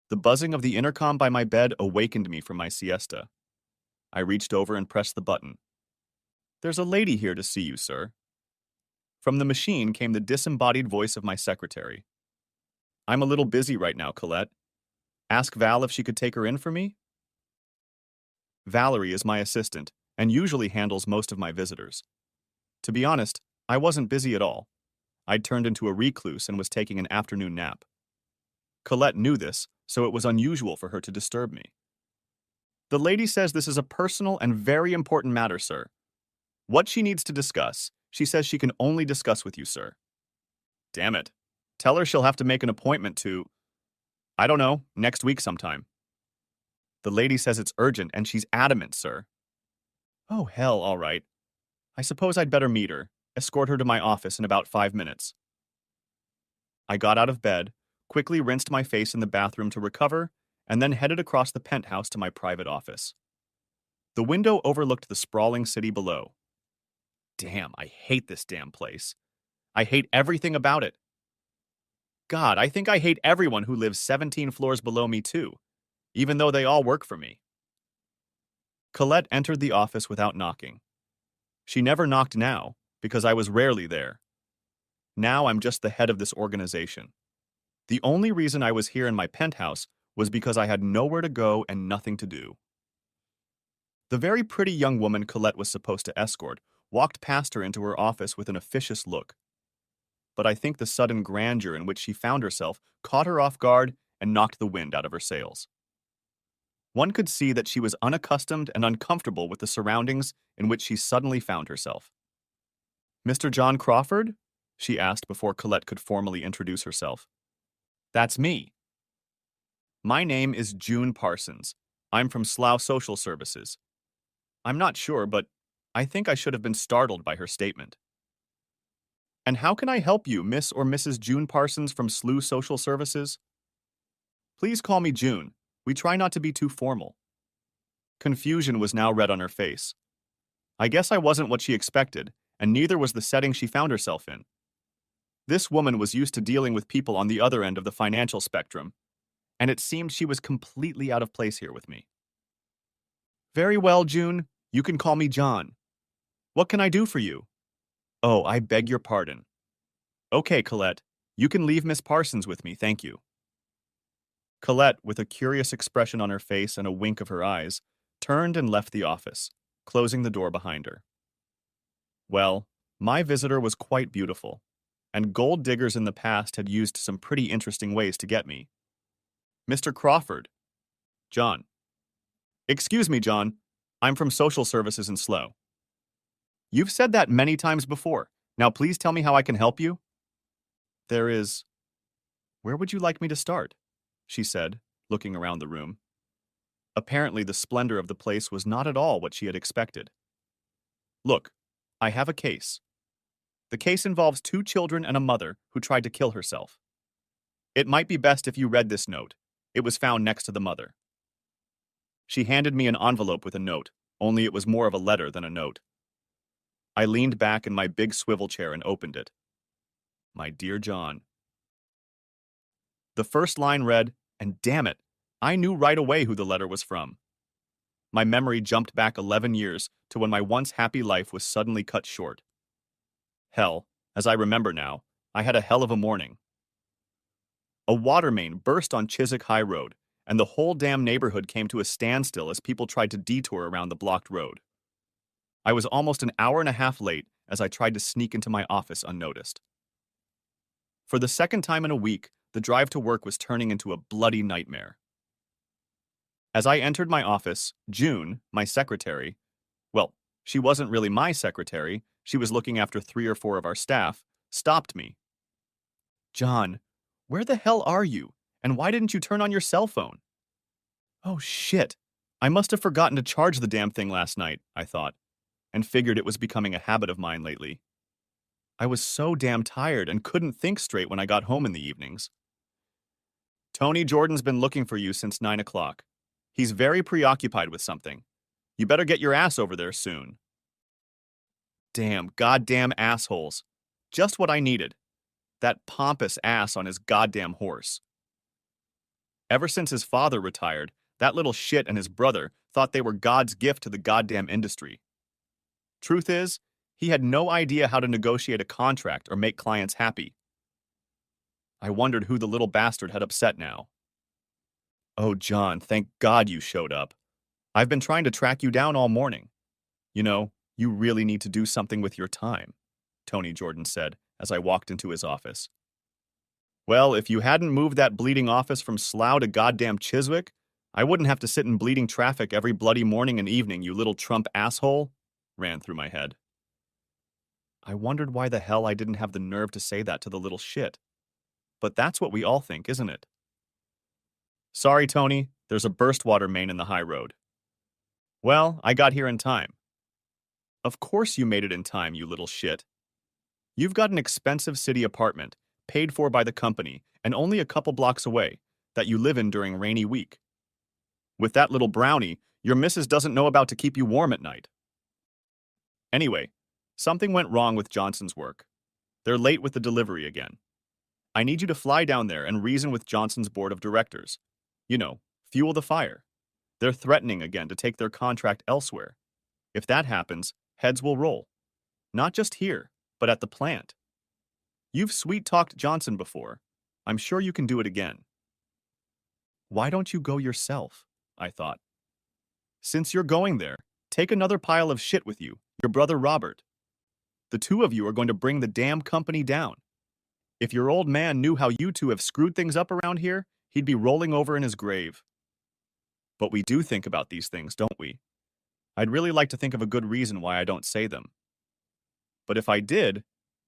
The buzzing of the intercom by my bed awakened me from my siesta. I reached over and pressed the button. "There's a lady here to see you, sir." From the machine came the disembodied voice of my secretary. "I'm a little busy right now, Colette. Ask Val if she could take her in for me." Valerie is my assistant and usually handles most of my visitors. To be honest, I wasn't busy at all. I'd turned into a recluse and was taking an afternoon nap. Colette knew this, so it was unusual for her to disturb me. "The lady says this is a personal and very important matter, sir. What she needs to discuss, she says she can only discuss with you, sir." "Damn it. Tell her she'll have to make an appointment to, I don't know, next week sometime." "The lady says it's urgent and she's adamant, sir." "Oh, hell, all right. I suppose I'd better meet her, escort her to my office in about 5 minutes." I got out of bed, quickly rinsed my face in the bathroom to recover, and then headed across the penthouse to my private office. The window overlooked the sprawling city below. Damn, I hate this damn place. I hate everything about it. God, I think I hate everyone who lives 17 floors below me too, even though they all work for me. Colette entered the office without knocking. She never knocked now, because I was rarely there. Now I'm just the head of this organization. The only reason I was here in my penthouse was because I had nowhere to go and nothing to do. The very pretty young woman Colette was supposed to escort walked past her into her office with an officious look. But I think the sudden grandeur in which she found herself caught her off guard and knocked the wind out of her sails. One could see that she was unaccustomed and uncomfortable with the surroundings in which she suddenly found herself. "Mr. John Crawford?" she asked before Colette could formally introduce herself. "That's me." "My name is June Parsons. I'm from Slough Social Services." I'm not sure, but I think I should have been startled by her statement. "And how can I help you, Miss or Mrs. June Parsons from Slough Social Services?" "Please call me June. We try not to be too formal." Confusion was now red on her face. I guess I wasn't what she expected, and neither was the setting she found herself in. This woman was used to dealing with people on the other end of the financial spectrum, and it seemed she was completely out of place here with me. "Very well, June. You can call me John. What can I do for you?" "Oh, I beg your pardon." "Okay, Colette. You can leave Miss Parsons with me, thank you." Colette, with a curious expression on her face and a wink of her eyes, turned and left the office, closing the door behind her. Well, my visitor was quite beautiful, and gold diggers in the past had used some pretty interesting ways to get me. "Mr. Crawford." "John." "Excuse me, John. I'm from Social Services in Slough." "You've said that many times before. Now please tell me how I can help you." "There is... Where would you like me to start?" she said, looking around the room. Apparently, the splendor of the place was not at all what she had expected. "Look, I have a case. The case involves two children and a mother who tried to kill herself. It might be best if you read this note. It was found next to the mother." She handed me an envelope with a note, only it was more of a letter than a note. I leaned back in my big swivel chair and opened it. "My dear John." The first line read, and damn it, I knew right away who the letter was from. My memory jumped back 11 years to when my once happy life was suddenly cut short. Hell, as I remember now, I had a hell of a morning. A water main burst on Chiswick High Road, and the whole damn neighborhood came to a standstill as people tried to detour around the blocked road. I was almost an hour and a half late as I tried to sneak into my office unnoticed. For the second time in a week, the drive to work was turning into a bloody nightmare. As I entered my office, June, my secretary, well, she wasn't really my secretary, she was looking after 3 or 4 of our staff, stopped me. "John, where the hell are you? And why didn't you turn on your cell phone?" "Oh shit, I must have forgotten to charge the damn thing last night," I thought, and figured it was becoming a habit of mine lately. I was so damn tired and couldn't think straight when I got home in the evenings. "Tony Jordan's been looking for you since 9 o'clock. He's very preoccupied with something. You better get your ass over there soon." Damn, goddamn assholes. Just what I needed. That pompous ass on his goddamn horse. Ever since his father retired, that little shit and his brother thought they were God's gift to the goddamn industry. Truth is, he had no idea how to negotiate a contract or make clients happy. I wondered who the little bastard had upset now. Oh, John, thank God you showed up. I've been trying to track you down all morning. You know, you really need to do something with your time, Tony Jordan said as I walked into his office. Well, if you hadn't moved that bleeding office from Slough to goddamn Chiswick, I wouldn't have to sit in bleeding traffic every bloody morning and evening, you little Trump asshole, ran through my head. I wondered why the hell I didn't have the nerve to say that to the little shit. But that's what we all think, isn't it? Sorry, Tony, there's a burst water main in the high road. Well, I got here in time. Of course you made it in time, you little shit. You've got an expensive city apartment, paid for by the company, and only a couple blocks away, that you live in during rainy week. With that little brownie, your missus doesn't know about to keep you warm at night. Anyway, something went wrong with Johnson's work. They're late with the delivery again. I need you to fly down there and reason with Johnson's board of directors. You know, fuel the fire. They're threatening again to take their contract elsewhere. If that happens, heads will roll. Not just here, but at the plant. You've sweet-talked Johnson before. I'm sure you can do it again. Why don't you go yourself? I thought. Since you're going there, take another pile of shit with you, your brother Robert. The two of you are going to bring the damn company down. If your old man knew how you two have screwed things up around here, he'd be rolling over in his grave. But we do think about these things, don't we? I'd really like to think of a good reason why I don't say them. But if I did,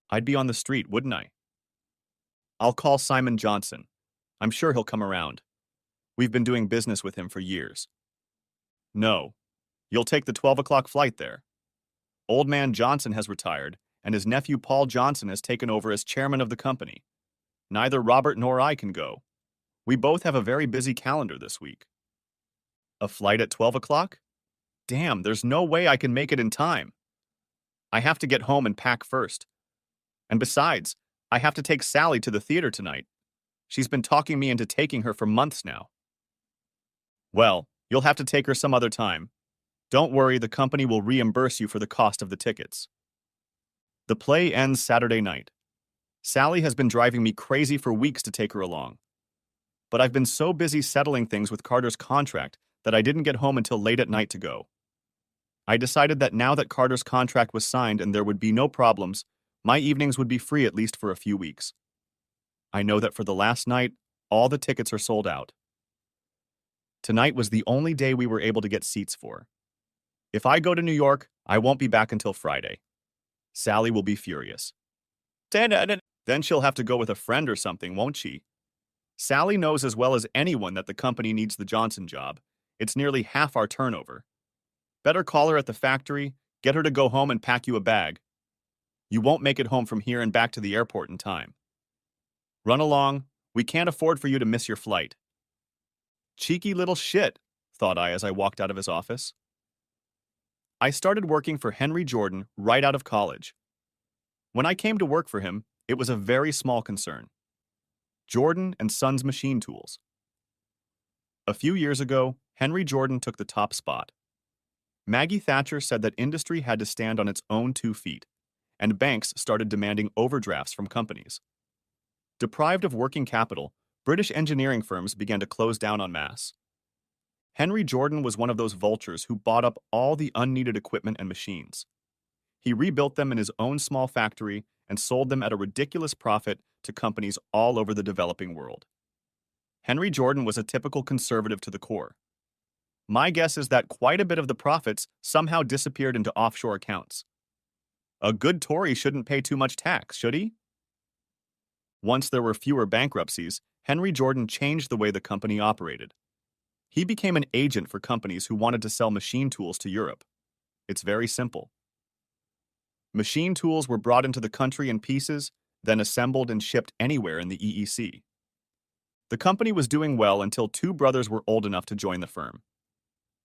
I'd be on the street, wouldn't I? I'll call Simon Johnson. I'm sure he'll come around. We've been doing business with him for years. No, you'll take the 12 o'clock flight there. Old man Johnson has retired, and his nephew Paul Johnson has taken over as chairman of the company. Neither Robert nor I can go. We both have a very busy calendar this week. A flight at 12 o'clock? Damn, there's no way I can make it in time. I have to get home and pack first. And besides, I have to take Sally to the theater tonight. She's been talking me into taking her for months now. Well, you'll have to take her some other time. Don't worry, the company will reimburse you for the cost of the tickets. The play ends Saturday night. Sally has been driving me crazy for weeks to take her along. But I've been so busy settling things with Carter's contract that I didn't get home until late at night to go. I decided that now that Carter's contract was signed and there would be no problems, my evenings would be free at least for a few weeks. I know that for the last night, all the tickets are sold out. Tonight was the only day we were able to get seats for. If I go to New York, I won't be back until Friday. Sally will be furious. Then she'll have to go with a friend or something, won't she? Sally knows as well as anyone that the company needs the Johnson job. It's nearly half our turnover. Better call her at the factory, get her to go home and pack you a bag. You won't make it home from here and back to the airport in time. Run along, we can't afford for you to miss your flight. Cheeky little shit, thought I as I walked out of his office. I started working for Henry Jordan right out of college. When I came to work for him, it was a very small concern. Jordan and Sons Machine Tools. A few years ago, Henry Jordan took the top spot. Maggie Thatcher said that industry had to stand on its own 2 feet, and banks started demanding overdrafts from companies. Deprived of working capital, British engineering firms began to close down en masse. Henry Jordan was one of those vultures who bought up all the unneeded equipment and machines. He rebuilt them in his own small factory and sold them at a ridiculous profit to companies all over the developing world. Henry Jordan was a typical conservative to the core. My guess is that quite a bit of the profits somehow disappeared into offshore accounts. A good Tory shouldn't pay too much tax, should he? Once there were fewer bankruptcies, Henry Jordan changed the way the company operated. He became an agent for companies who wanted to sell machine tools to Europe. It's very simple. Machine tools were brought into the country in pieces, then assembled and shipped anywhere in the EEC. The company was doing well until 2 brothers were old enough to join the firm.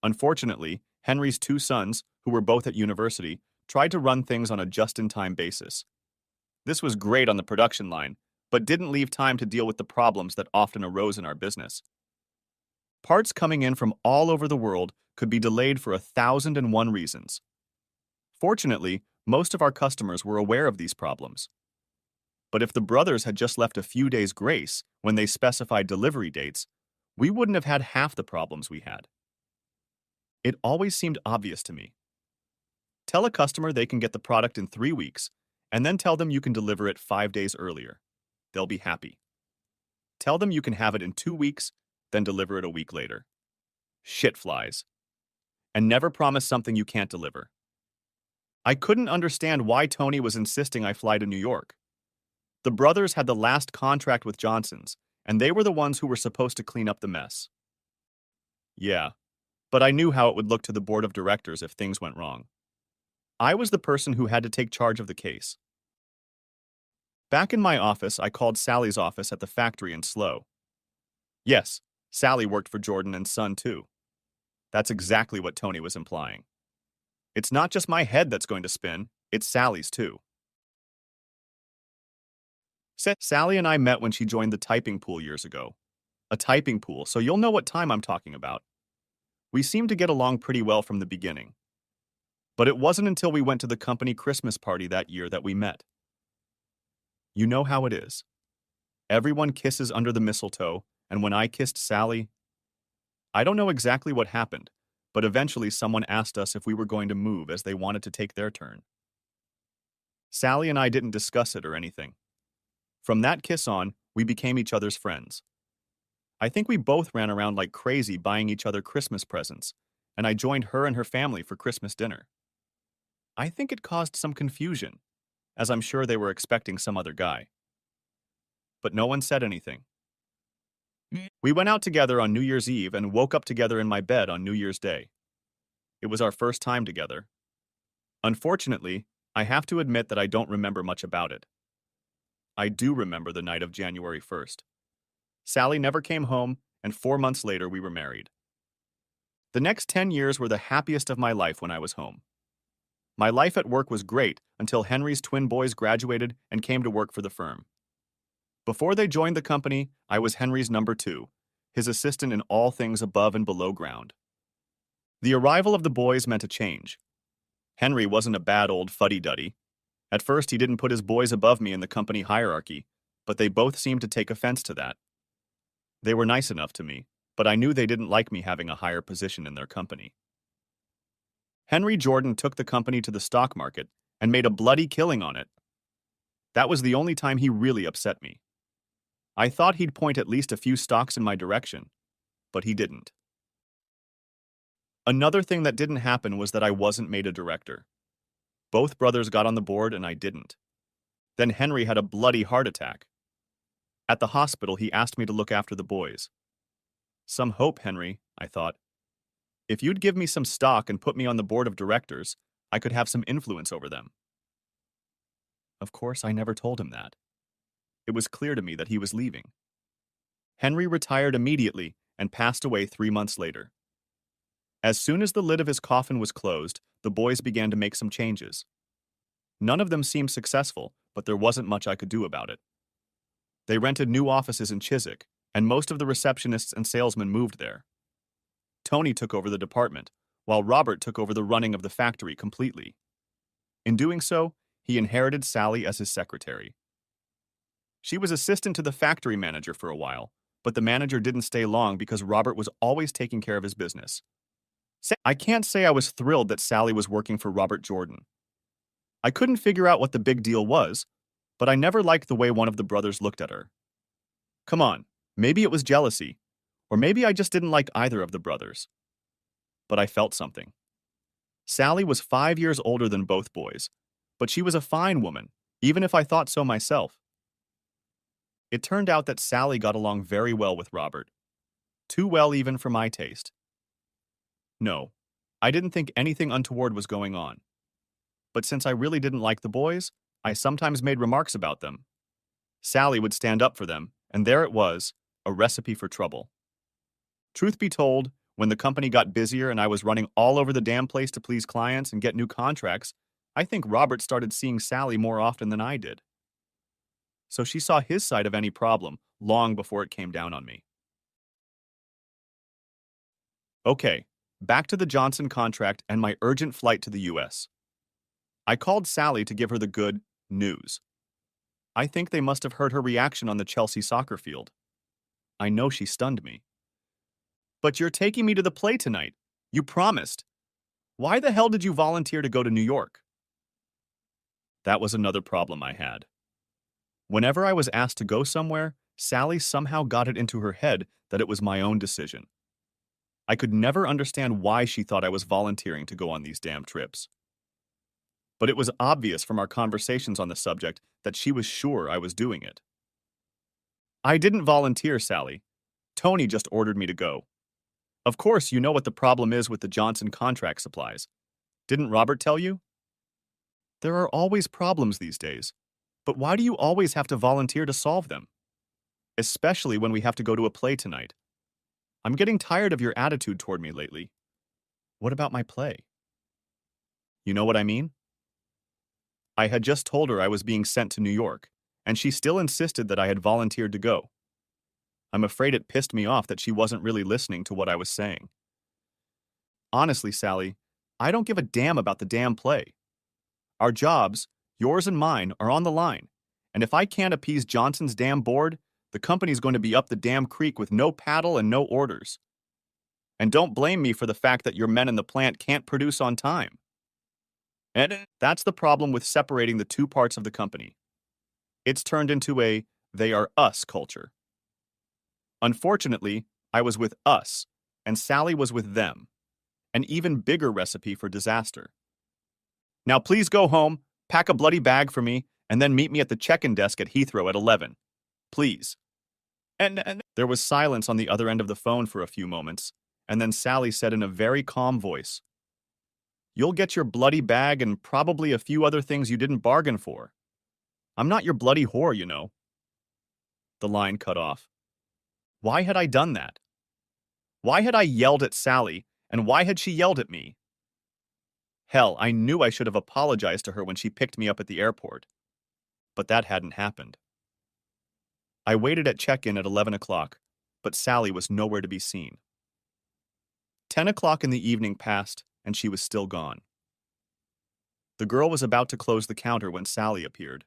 Unfortunately, Henry's 2 sons, who were both at university, tried to run things on a just-in-time basis. This was great on the production line, but didn't leave time to deal with the problems that often arose in our business. Parts coming in from all over the world could be delayed for 1,001 reasons. Fortunately, most of our customers were aware of these problems. But if the brothers had just left a few days grace when they specified delivery dates, we wouldn't have had half the problems we had. It always seemed obvious to me. Tell a customer they can get the product in 3 weeks, and then tell them you can deliver it 5 days earlier. They'll be happy. Tell them you can have it in 2 weeks, then deliver it a week later. Shit flies. And never promise something you can't deliver. I couldn't understand why Tony was insisting I fly to New York. The brothers had the last contract with Johnson's, and they were the ones who were supposed to clean up the mess. Yeah, but I knew how it would look to the board of directors if things went wrong. I was the person who had to take charge of the case. Back in my office, I called Sally's office at the factory in Slow. Yes, Sally worked for Jordan and Son too. That's exactly what Tony was implying. It's not just my head that's going to spin, it's Sally's too. Sally and I met when she joined the typing pool years ago. A typing pool, so you'll know what time I'm talking about. We seemed to get along pretty well from the beginning. But it wasn't until we went to the company Christmas party that year that we met. You know how it is. Everyone kisses under the mistletoe, and when I kissed Sally, I don't know exactly what happened, but eventually someone asked us if we were going to move as they wanted to take their turn. Sally and I didn't discuss it or anything. From that kiss on, we became each other's friends. I think we both ran around like crazy buying each other Christmas presents, and I joined her and her family for Christmas dinner. I think it caused some confusion, as I'm sure they were expecting some other guy. But no one said anything. We went out together on New Year's Eve and woke up together in my bed on New Year's Day. It was our first time together. Unfortunately, I have to admit that I don't remember much about it. I do remember the night of January 1st. Sally never came home, and 4 months later we were married. The next 10 years were the happiest of my life when I was home. My life at work was great until Henry's twin boys graduated and came to work for the firm. Before they joined the company, I was Henry's number 2, his assistant in all things above and below ground. The arrival of the boys meant a change. Henry wasn't a bad old fuddy-duddy. At first, he didn't put his boys above me in the company hierarchy, but they both seemed to take offense to that. They were nice enough to me, but I knew they didn't like me having a higher position in their company. Henry Jordan took the company to the stock market and made a bloody killing on it. That was the only time he really upset me. I thought he'd point at least a few stocks in my direction, but he didn't. Another thing that didn't happen was that I wasn't made a director. Both brothers got on the board and I didn't. Then Henry had a bloody heart attack. At the hospital, he asked me to look after the boys. Some hope, Henry, I thought. If you'd give me some stock and put me on the board of directors, I could have some influence over them. Of course, I never told him that. It was clear to me that he was leaving. Henry retired immediately and passed away 3 months later. As soon as the lid of his coffin was closed, the boys began to make some changes. None of them seemed successful, but there wasn't much I could do about it. They rented new offices in Chiswick, and most of the receptionists and salesmen moved there. Tony took over the department, while Robert took over the running of the factory completely. In doing so, he inherited Sally as his secretary. She was assistant to the factory manager for a while, but the manager didn't stay long because Robert was always taking care of his business. I can't say I was thrilled that Sally was working for Robert Jordan. I couldn't figure out what the big deal was, but I never liked the way one of the brothers looked at her. Come on, maybe it was jealousy, or maybe I just didn't like either of the brothers. But I felt something. Sally was 5 years older than both boys, but she was a fine woman, even if I thought so myself. It turned out that Sally got along very well with Robert. Too well even for my taste. No, I didn't think anything untoward was going on. But since I really didn't like the boys, I sometimes made remarks about them. Sally would stand up for them, and there it was, a recipe for trouble. Truth be told, when the company got busier and I was running all over the damn place to please clients and get new contracts, I think Robert started seeing Sally more often than I did. So she saw his side of any problem long before it came down on me. Okay, back to the Johnson contract and my urgent flight to the US. I called Sally to give her the good news. I think they must have heard her reaction on the Chelsea soccer field. I know she stunned me. But you're taking me to the play tonight. You promised. Why the hell did you volunteer to go to New York? That was another problem I had. Whenever I was asked to go somewhere, Sally somehow got it into her head that it was my own decision. I could never understand why she thought I was volunteering to go on these damn trips. But it was obvious from our conversations on the subject that she was sure I was doing it. I didn't volunteer, Sally. Tony just ordered me to go. Of course, you know what the problem is with the Johnson contract supplies. Didn't Robert tell you? There are always problems these days. But why do you always have to volunteer to solve them? Especially when we have to go to a play tonight. I'm getting tired of your attitude toward me lately. What about my play? You know what I mean? I had just told her I was being sent to New York, and she still insisted that I had volunteered to go. I'm afraid it pissed me off that she wasn't really listening to what I was saying. Honestly, Sally, I don't give a damn about the damn play. Our jobs, yours and mine, are on the line, and if I can't appease Johnson's damn board, the company's going to be up the damn creek with no paddle and no orders. And don't blame me for the fact that your men in the plant can't produce on time. And that's the problem with separating the two parts of the company. It's turned into a they are us culture. Unfortunately, I was with us, and Sally was with them. An even bigger recipe for disaster. Now please go home, pack a bloody bag for me, and then meet me at the check-in desk at Heathrow at 11. Please. And there was silence on the other end of the phone for a few moments, and then Sally said in a very calm voice, "You'll get your bloody bag and probably a few other things you didn't bargain for. I'm not your bloody whore, you know." The line cut off. Why had I done that? Why had I yelled at Sally, and why had she yelled at me? Hell, I knew I should have apologized to her when she picked me up at the airport. But that hadn't happened. I waited at check-in at 11 o'clock, but Sally was nowhere to be seen. 10 o'clock in the evening passed, and she was still gone. The girl was about to close the counter when Sally appeared.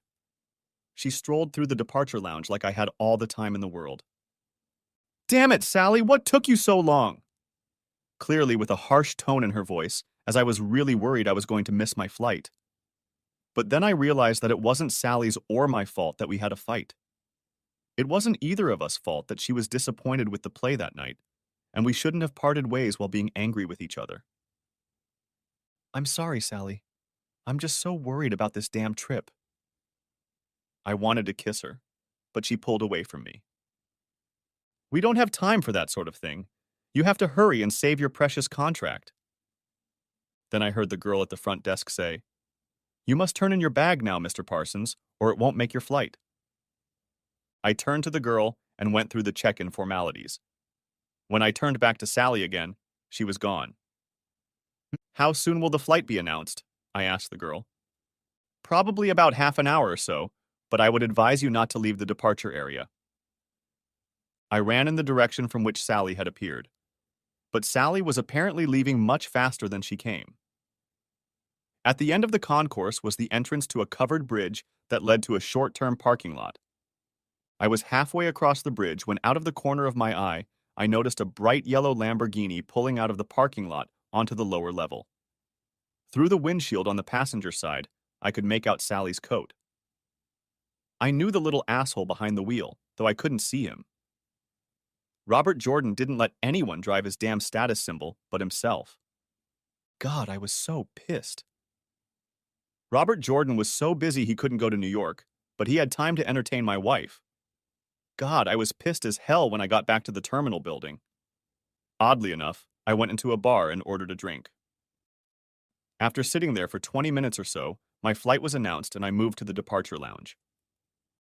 She strolled through the departure lounge like I had all the time in the world. "Damn it, Sally, what took you so long?" Clearly with a harsh tone in her voice, as I was really worried I was going to miss my flight. But then I realized that it wasn't Sally's or my fault that we had a fight. It wasn't either of us' fault that she was disappointed with the play that night, and we shouldn't have parted ways while being angry with each other. "I'm sorry, Sally. I'm just so worried about this damn trip." I wanted to kiss her, but she pulled away from me. "We don't have time for that sort of thing. You have to hurry and save your precious contract." Then I heard the girl at the front desk say, "You must turn in your bag now, Mr. Parsons, or it won't make your flight." I turned to the girl and went through the check-in formalities. When I turned back to Sally again, she was gone. "How soon will the flight be announced?" I asked the girl. "Probably about half an hour or so, but I would advise you not to leave the departure area." I ran in the direction from which Sally had appeared. But Sally was apparently leaving much faster than she came. At the end of the concourse was the entrance to a covered bridge that led to a short-term parking lot. I was halfway across the bridge when out of the corner of my eye, I noticed a bright yellow Lamborghini pulling out of the parking lot onto the lower level. Through the windshield on the passenger side, I could make out Sally's coat. I knew the little asshole behind the wheel, though I couldn't see him. Robert Jordan didn't let anyone drive his damn status symbol but himself. God, I was so pissed. Robert Jordan was so busy he couldn't go to New York, but he had time to entertain my wife. God, I was pissed as hell when I got back to the terminal building. Oddly enough, I went into a bar and ordered a drink. After sitting there for 20 minutes or so, my flight was announced and I moved to the departure lounge.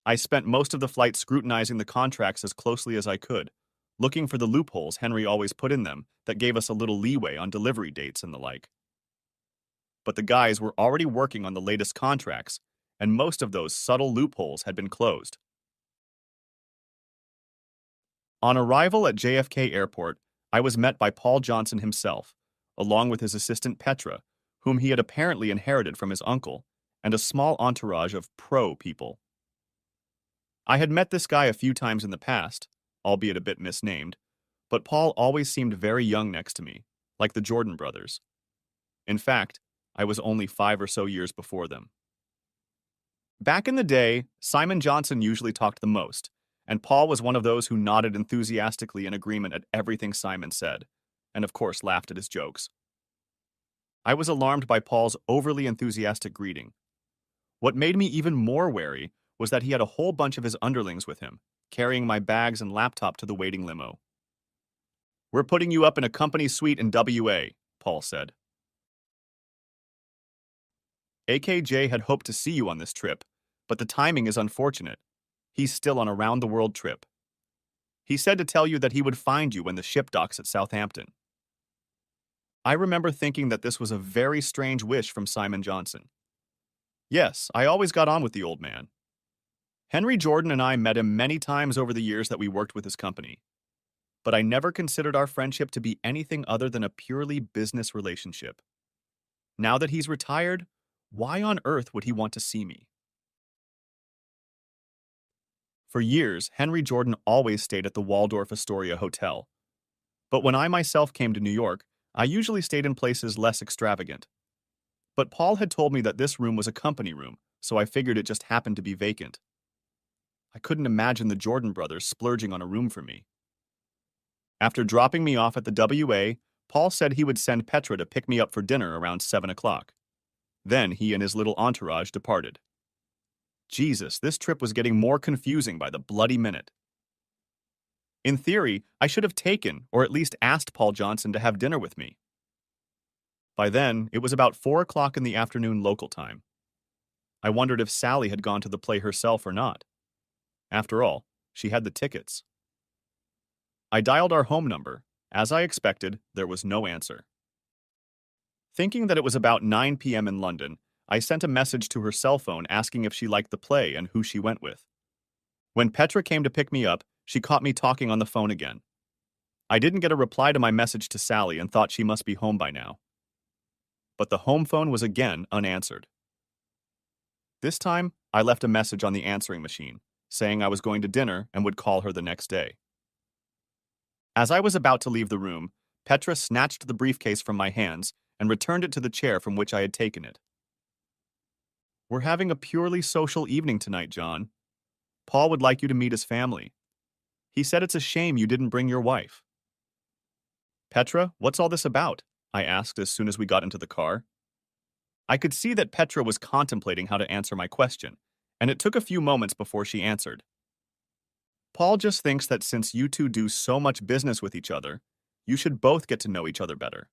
I spent most of the flight scrutinizing the contracts as closely as I could, looking for the loopholes Henry always put in them that gave us a little leeway on delivery dates and the like. But the guys were already working on the latest contracts, and most of those subtle loopholes had been closed. On arrival at JFK Airport, I was met by Paul Johnson himself, along with his assistant Petra, whom he had apparently inherited from his uncle, and a small entourage of pro people. I had met this guy a few times in the past, albeit a bit misnamed, but Paul always seemed very young next to me, like the Jordan brothers. In fact, I was only 5 or so years before them. Back in the day, Simon Johnson usually talked the most, and Paul was one of those who nodded enthusiastically in agreement at everything Simon said, and of course laughed at his jokes. I was alarmed by Paul's overly enthusiastic greeting. What made me even more wary was that he had a whole bunch of his underlings with him, carrying my bags and laptop to the waiting limo. "We're putting you up in a company suite in WA," Paul said. "AKJ had hoped to see you on this trip, but the timing is unfortunate. He's still on a round-the-world trip. He said to tell you that he would find you when the ship docks at Southampton." I remember thinking that this was a very strange wish from Simon Johnson. Yes, I always got on with the old man. Henry Jordan and I met him many times over the years that we worked with his company, but I never considered our friendship to be anything other than a purely business relationship. Now that he's retired, why on earth would he want to see me? For years, Henry Jordan always stayed at the Waldorf Astoria Hotel. But when I myself came to New York, I usually stayed in places less extravagant. But Paul had told me that this room was a company room, so I figured it just happened to be vacant. I couldn't imagine the Jordan brothers splurging on a room for me. After dropping me off at the WA, Paul said he would send Petra to pick me up for dinner around 7 o'clock. Then he and his little entourage departed. Jesus, this trip was getting more confusing by the bloody minute. In theory, I should have taken, or at least asked Paul Johnson to have dinner with me. By then, it was about 4 o'clock in the afternoon local time. I wondered if Sally had gone to the play herself or not. After all, she had the tickets. I dialed our home number. As I expected, there was no answer. Thinking that it was about 9 p.m. in London, I sent a message to her cell phone asking if she liked the play and who she went with. When Petra came to pick me up, she caught me talking on the phone again. I didn't get a reply to my message to Sally and thought she must be home by now. But the home phone was again unanswered. This time, I left a message on the answering machine, saying I was going to dinner and would call her the next day. As I was about to leave the room, Petra snatched the briefcase from my hands and returned it to the chair from which I had taken it. "We're having a purely social evening tonight, John. Paul would like you to meet his family. He said it's a shame you didn't bring your wife." "Petra, what's all this about?" I asked as soon as we got into the car. I could see that Petra was contemplating how to answer my question, and it took a few moments before she answered. "Paul just thinks that since you two do so much business with each other, you should both get to know each other better.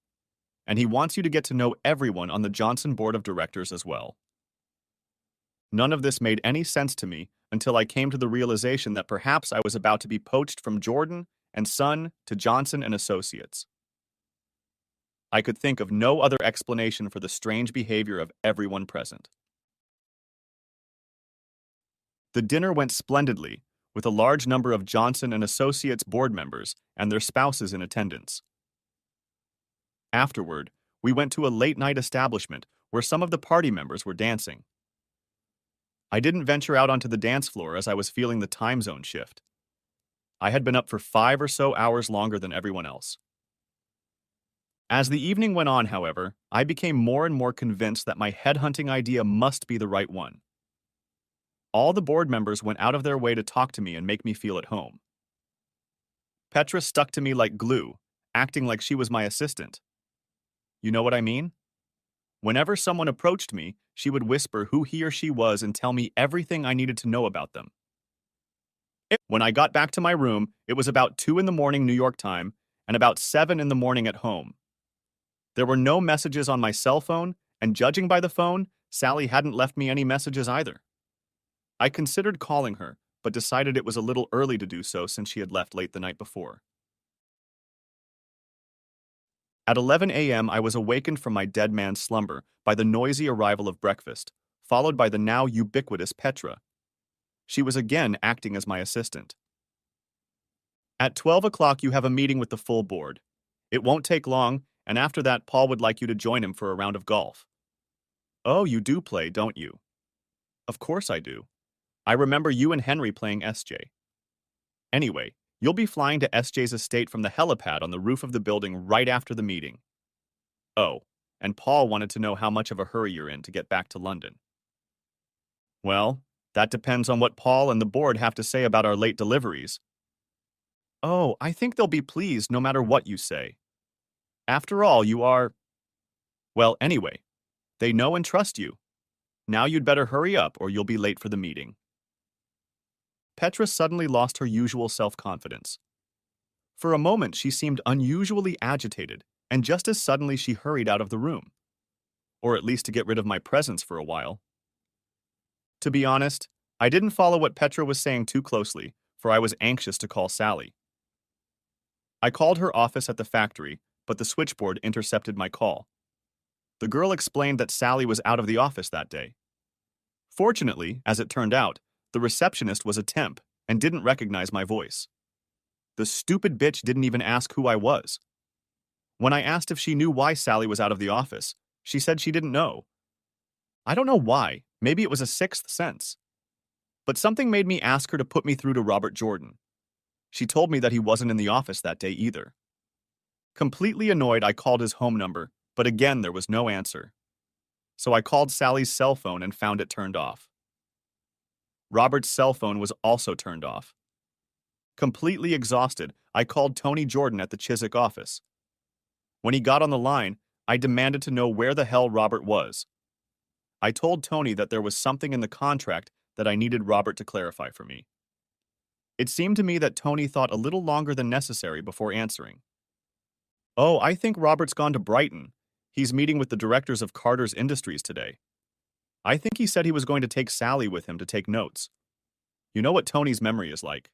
And he wants you to get to know everyone on the Johnson Board of Directors as well." None of this made any sense to me until I came to the realization that perhaps I was about to be poached from Jordan and Son to Johnson and Associates. I could think of no other explanation for the strange behavior of everyone present. The dinner went splendidly, with a large number of Johnson and Associates board members and their spouses in attendance. Afterward, we went to a late-night establishment where some of the party members were dancing. I didn't venture out onto the dance floor as I was feeling the time zone shift. I had been up for 5 or so hours longer than everyone else. As the evening went on, however, I became more and more convinced that my headhunting idea must be the right one. All the board members went out of their way to talk to me and make me feel at home. Petra stuck to me like glue, acting like she was my assistant. You know what I mean? Whenever someone approached me, she would whisper who he or she was and tell me everything I needed to know about them. When I got back to my room, it was about 2 in the morning New York time and about 7 in the morning at home. There were no messages on my cell phone, and judging by the phone, Sally hadn't left me any messages either. I considered calling her, but decided it was a little early to do so since she had left late the night before. At 11 a.m., I was awakened from my dead man's slumber by the noisy arrival of breakfast, followed by the now ubiquitous Petra. She was again acting as my assistant. "At 12 o'clock, you have a meeting with the full board. It won't take long, and after that, Paul would like you to join him for a round of golf. Oh, you do play, don't you? Of course I do. I remember you and Henry playing SJ. Anyway, you'll be flying to SJ's estate from the helipad on the roof of the building right after the meeting. Oh, and Paul wanted to know how much of a hurry you're in to get back to London. Well, that depends on what Paul and the board have to say about our late deliveries. Oh, I think they'll be pleased no matter what you say. After all, you are… Well, anyway, they know and trust you. Now you'd better hurry up or you'll be late for the meeting. Petra suddenly lost her usual self-confidence. For a moment, she seemed unusually agitated, and just as suddenly she hurried out of the room. Or at least to get rid of my presence for a while. To be honest, I didn't follow what Petra was saying too closely, for I was anxious to call Sally. I called her office at the factory, but the switchboard intercepted my call. The girl explained that Sally was out of the office that day. Fortunately, as it turned out, the receptionist was a temp and didn't recognize my voice. The stupid bitch didn't even ask who I was. When I asked if she knew why Sally was out of the office, she said she didn't know. I don't know why, maybe it was a sixth sense. But something made me ask her to put me through to Robert Jordan. She told me that he wasn't in the office that day either. Completely annoyed, I called his home number, but again there was no answer. So I called Sally's cell phone and found it turned off. Robert's cell phone was also turned off. Completely exhausted, I called Tony Jordan at the Chiswick office. When he got on the line, I demanded to know where the hell Robert was. I told Tony that there was something in the contract that I needed Robert to clarify for me. It seemed to me that Tony thought a little longer than necessary before answering. Oh, I think Robert's gone to Brighton. He's meeting with the directors of Carter's Industries today. I think he said he was going to take Sally with him to take notes. You know what Tony's memory is like.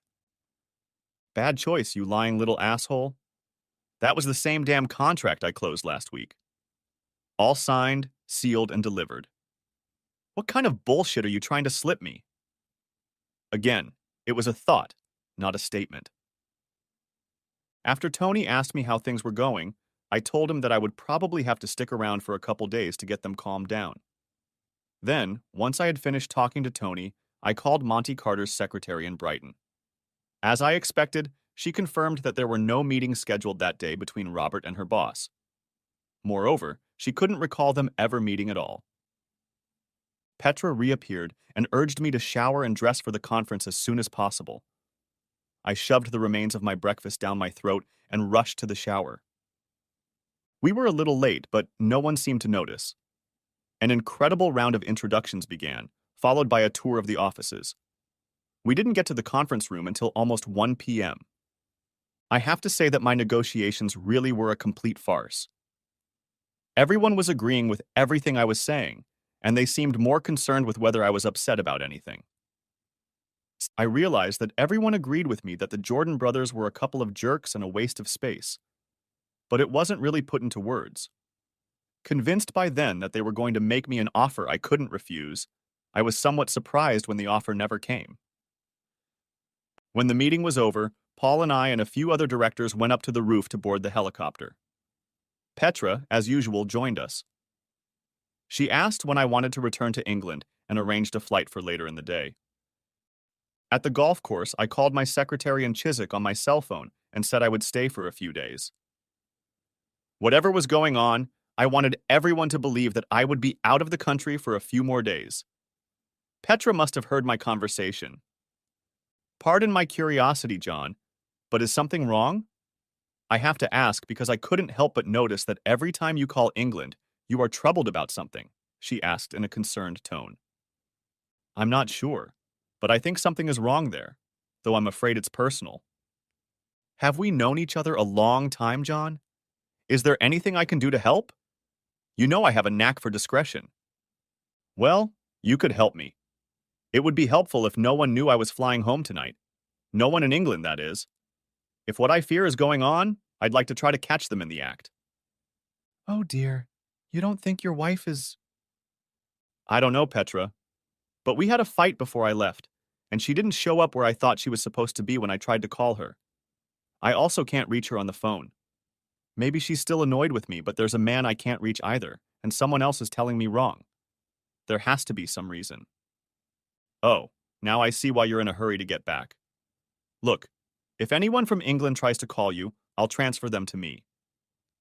Bad choice, you lying little asshole. That was the same damn contract I closed last week. All signed, sealed, and delivered. What kind of bullshit are you trying to slip me? Again, it was a thought, not a statement. After Tony asked me how things were going, I told him that I would probably have to stick around for a couple days to get them calmed down. Then, once I had finished talking to Tony, I called Monty Carter's secretary in Brighton. As I expected, she confirmed that there were no meetings scheduled that day between Robert and her boss. Moreover, she couldn't recall them ever meeting at all. Petra reappeared and urged me to shower and dress for the conference as soon as possible. I shoved the remains of my breakfast down my throat and rushed to the shower. We were a little late, but no one seemed to notice. An incredible round of introductions began, followed by a tour of the offices. We didn't get to the conference room until almost 1 p.m. I have to say that my negotiations really were a complete farce. Everyone was agreeing with everything I was saying, and they seemed more concerned with whether I was upset about anything. I realized that everyone agreed with me that the Jordan brothers were a couple of jerks and a waste of space. But it wasn't really put into words. Convinced by then that they were going to make me an offer I couldn't refuse, I was somewhat surprised when the offer never came. When the meeting was over, Paul and I and a few other directors went up to the roof to board the helicopter. Petra, as usual, joined us. She asked when I wanted to return to England and arranged a flight for later in the day. At the golf course, I called my secretary in Chiswick on my cell phone and said I would stay for a few days. Whatever was going on, I wanted everyone to believe that I would be out of the country for a few more days. Petra must have heard my conversation. Pardon my curiosity, John, but is something wrong? I have to ask because I couldn't help but notice that every time you call England, you are troubled about something, she asked in a concerned tone. I'm not sure, but I think something is wrong there, though I'm afraid it's personal. Have we known each other a long time, John? Is there anything I can do to help? You know I have a knack for discretion. Well, you could help me. It would be helpful if no one knew I was flying home tonight. No one in England, that is. If what I fear is going on, I'd like to try to catch them in the act. Oh dear, you don't think your wife is… I don't know, Petra. But we had a fight before I left, and she didn't show up where I thought she was supposed to be when I tried to call her. I also can't reach her on the phone. Maybe she's still annoyed with me, but there's a man I can't reach either, and someone else is telling me wrong. There has to be some reason. Oh, now I see why you're in a hurry to get back. Look, if anyone from England tries to call you, I'll transfer them to me.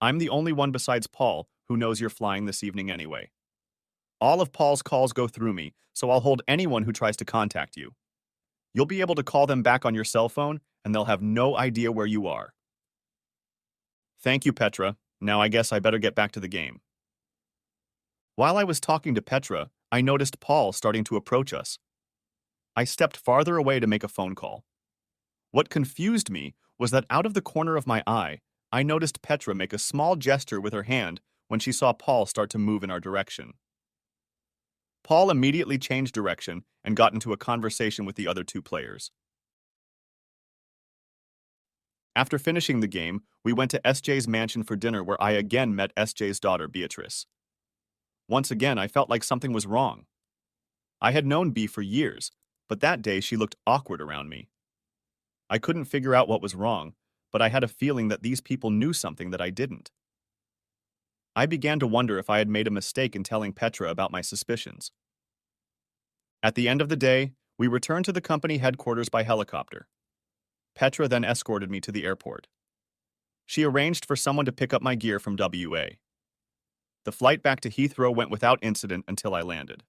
I'm the only one besides Paul who knows you're flying this evening anyway. All of Paul's calls go through me, so I'll hold anyone who tries to contact you. You'll be able to call them back on your cell phone, and they'll have no idea where you are. Thank you, Petra. Now I guess I better get back to the game. While I was talking to Petra, I noticed Paul starting to approach us. I stepped farther away to make a phone call. What confused me was that out of the corner of my eye, I noticed Petra make a small gesture with her hand when she saw Paul start to move in our direction. Paul immediately changed direction and got into a conversation with the other two players. After finishing the game, we went to SJ's mansion for dinner where I again met SJ's daughter, Beatrice. Once again, I felt like something was wrong. I had known B for years, but that day she looked awkward around me. I couldn't figure out what was wrong, but I had a feeling that these people knew something that I didn't. I began to wonder if I had made a mistake in telling Petra about my suspicions. At the end of the day, we returned to the company headquarters by helicopter. Petra then escorted me to the airport. She arranged for someone to pick up my gear from WA. The flight back to Heathrow went without incident until I landed.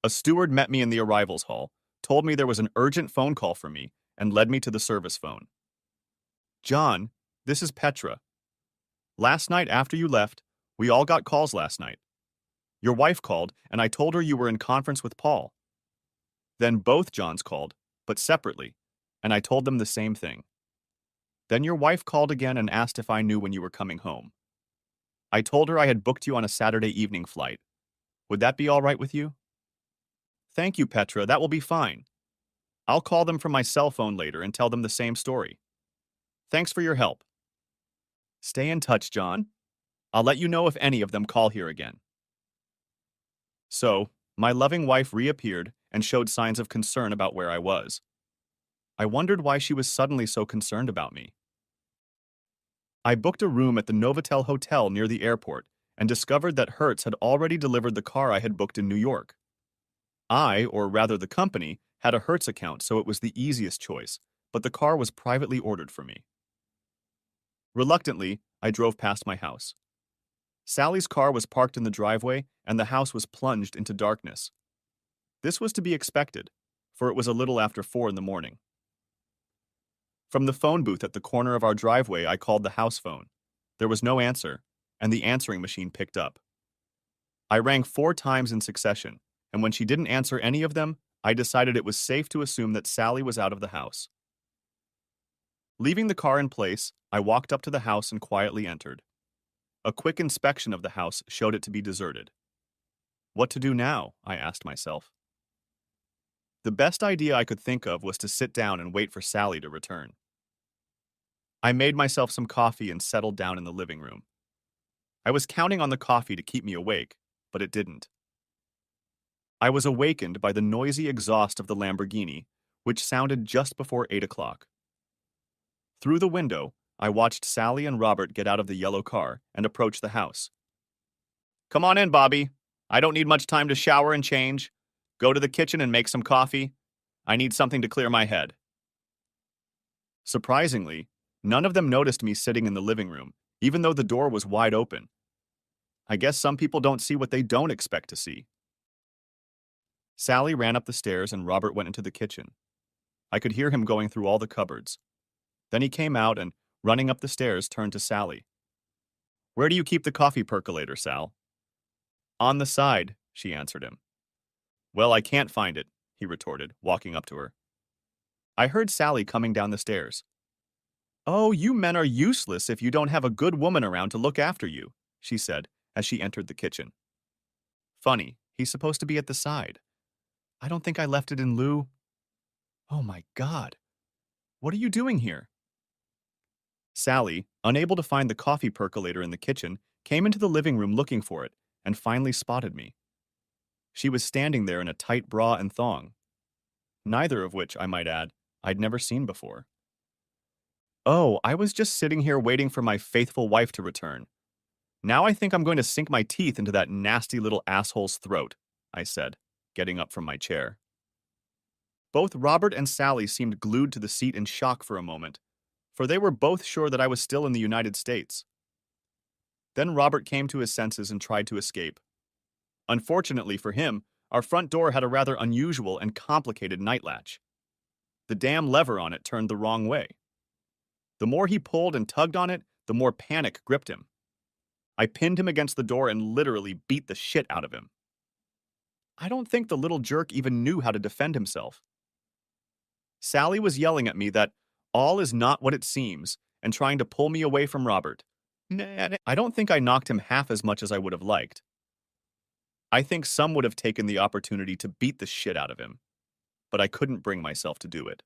A steward met me in the arrivals hall, told me there was an urgent phone call for me, and led me to the service phone. John, this is Petra. Last night after you left, we all got calls last night. Your wife called, and I told her you were in conference with Paul. Then both Johns called, but separately, and I told them the same thing. Then your wife called again and asked if I knew when you were coming home. I told her I had booked you on a Saturday evening flight. Would that be all right with you? Thank you, Petra, that will be fine. I'll call them from my cell phone later and tell them the same story. Thanks for your help. Stay in touch, John. I'll let you know if any of them call here again. So, my loving wife reappeared and showed signs of concern about where I was. I wondered why she was suddenly so concerned about me. I booked a room at the Novotel Hotel near the airport and discovered that Hertz had already delivered the car I had booked in New York. I, or rather the company, had a Hertz account, so it was the easiest choice, but the car was privately ordered for me. Reluctantly, I drove past my house. Sally's car was parked in the driveway, and the house was plunged into darkness. This was to be expected, for it was a little after 4 in the morning. From the phone booth at the corner of our driveway, I called the house phone. There was no answer, and the answering machine picked up. I rang 4 times in succession, and when she didn't answer any of them, I decided it was safe to assume that Sally was out of the house. Leaving the car in place, I walked up to the house and quietly entered. A quick inspection of the house showed it to be deserted. What to do now? I asked myself. The best idea I could think of was to sit down and wait for Sally to return. I made myself some coffee and settled down in the living room. I was counting on the coffee to keep me awake, but it didn't. I was awakened by the noisy exhaust of the Lamborghini, which sounded just before 8 o'clock. Through the window, I watched Sally and Robert get out of the yellow car and approach the house. Come on in, Bobby. I don't need much time to shower and change. Go to the kitchen and make some coffee. I need something to clear my head. Surprisingly, none of them noticed me sitting in the living room, even though the door was wide open. I guess some people don't see what they don't expect to see. Sally ran up the stairs and Robert went into the kitchen. I could hear him going through all the cupboards. Then he came out and, running up the stairs, turned to Sally. Where do you keep the coffee percolator, Sal? On the side, she answered him. Well, I can't find it, he retorted, walking up to her. I heard Sally coming down the stairs. Oh, you men are useless if you don't have a good woman around to look after you, she said as she entered the kitchen. Funny, he's supposed to be at the side. I don't think I left it in lieu. Oh my God. What are you doing here? Sally, unable to find the coffee percolator in the kitchen, came into the living room looking for it and finally spotted me. She was standing there in a tight bra and thong, neither of which, I might add, I'd never seen before. Oh, I was just sitting here waiting for my faithful wife to return. Now I think I'm going to sink my teeth into that nasty little asshole's throat, I said, getting up from my chair. Both Robert and Sally seemed glued to the seat in shock for a moment, for they were both sure that I was still in the United States. Then Robert came to his senses and tried to escape. Unfortunately for him, our front door had a rather unusual and complicated night latch. The damn lever on it turned the wrong way. The more he pulled and tugged on it, the more panic gripped him. I pinned him against the door and literally beat the shit out of him. I don't think the little jerk even knew how to defend himself. Sally was yelling at me that all is not what it seems and trying to pull me away from Robert. I don't think I knocked him half as much as I would have liked. I think some would have taken the opportunity to beat the shit out of him, but I couldn't bring myself to do it.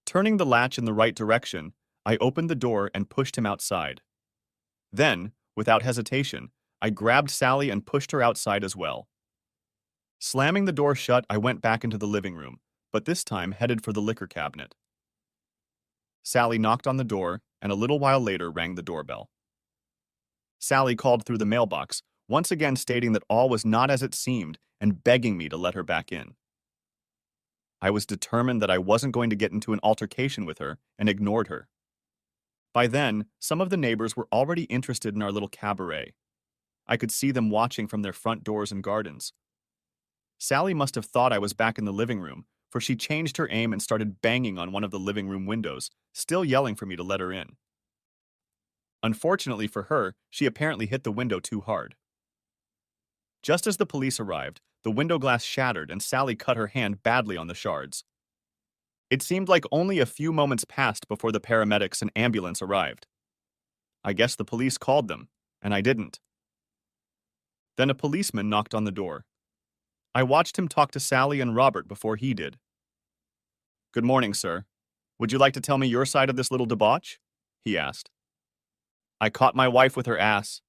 Turning the latch in the right direction, I opened the door and pushed him outside. Then, without hesitation, I grabbed Sally and pushed her outside as well. Slamming the door shut, I went back into the living room, but this time headed for the liquor cabinet. Sally knocked on the door, and a little while later rang the doorbell. Sally called through the mailbox, once again stating that all was not as it seemed and begging me to let her back in. I was determined that I wasn't going to get into an altercation with her and ignored her. By then, some of the neighbors were already interested in our little cabaret. I could see them watching from their front doors and gardens. Sally must have thought I was back in the living room, for she changed her aim and started banging on one of the living room windows, still yelling for me to let her in. Unfortunately for her, she apparently hit the window too hard. Just as the police arrived, the window glass shattered and Sally cut her hand badly on the shards. It seemed like only a few moments passed before the paramedics and ambulance arrived. I guess the police called them, and I didn't. Then a policeman knocked on the door. I watched him talk to Sally and Robert before he did. "Good morning, sir. Would you like to tell me your side of this little debauch?" he asked. "I caught my wife with her ass.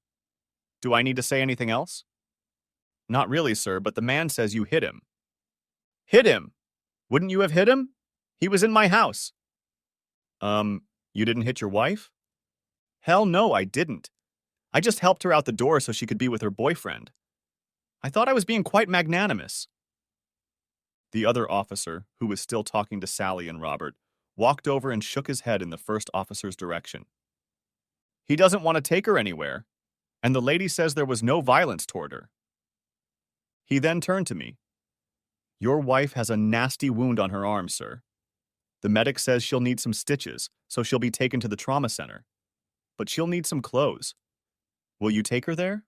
Do I need to say anything else?" "Not really, sir, but the man says you hit him." "Hit him? Wouldn't you have hit him? He was in my house." You didn't hit your wife?" "Hell no, I didn't. I just helped her out the door so she could be with her boyfriend. I thought I was being quite magnanimous." The other officer, who was still talking to Sally and Robert, walked over and shook his head in the first officer's direction. "He doesn't want to take her anywhere, and the lady says there was no violence toward her." He then turned to me. "Your wife has a nasty wound on her arm, sir. The medic says she'll need some stitches, so she'll be taken to the trauma center. But she'll need some clothes. Will you take her there?"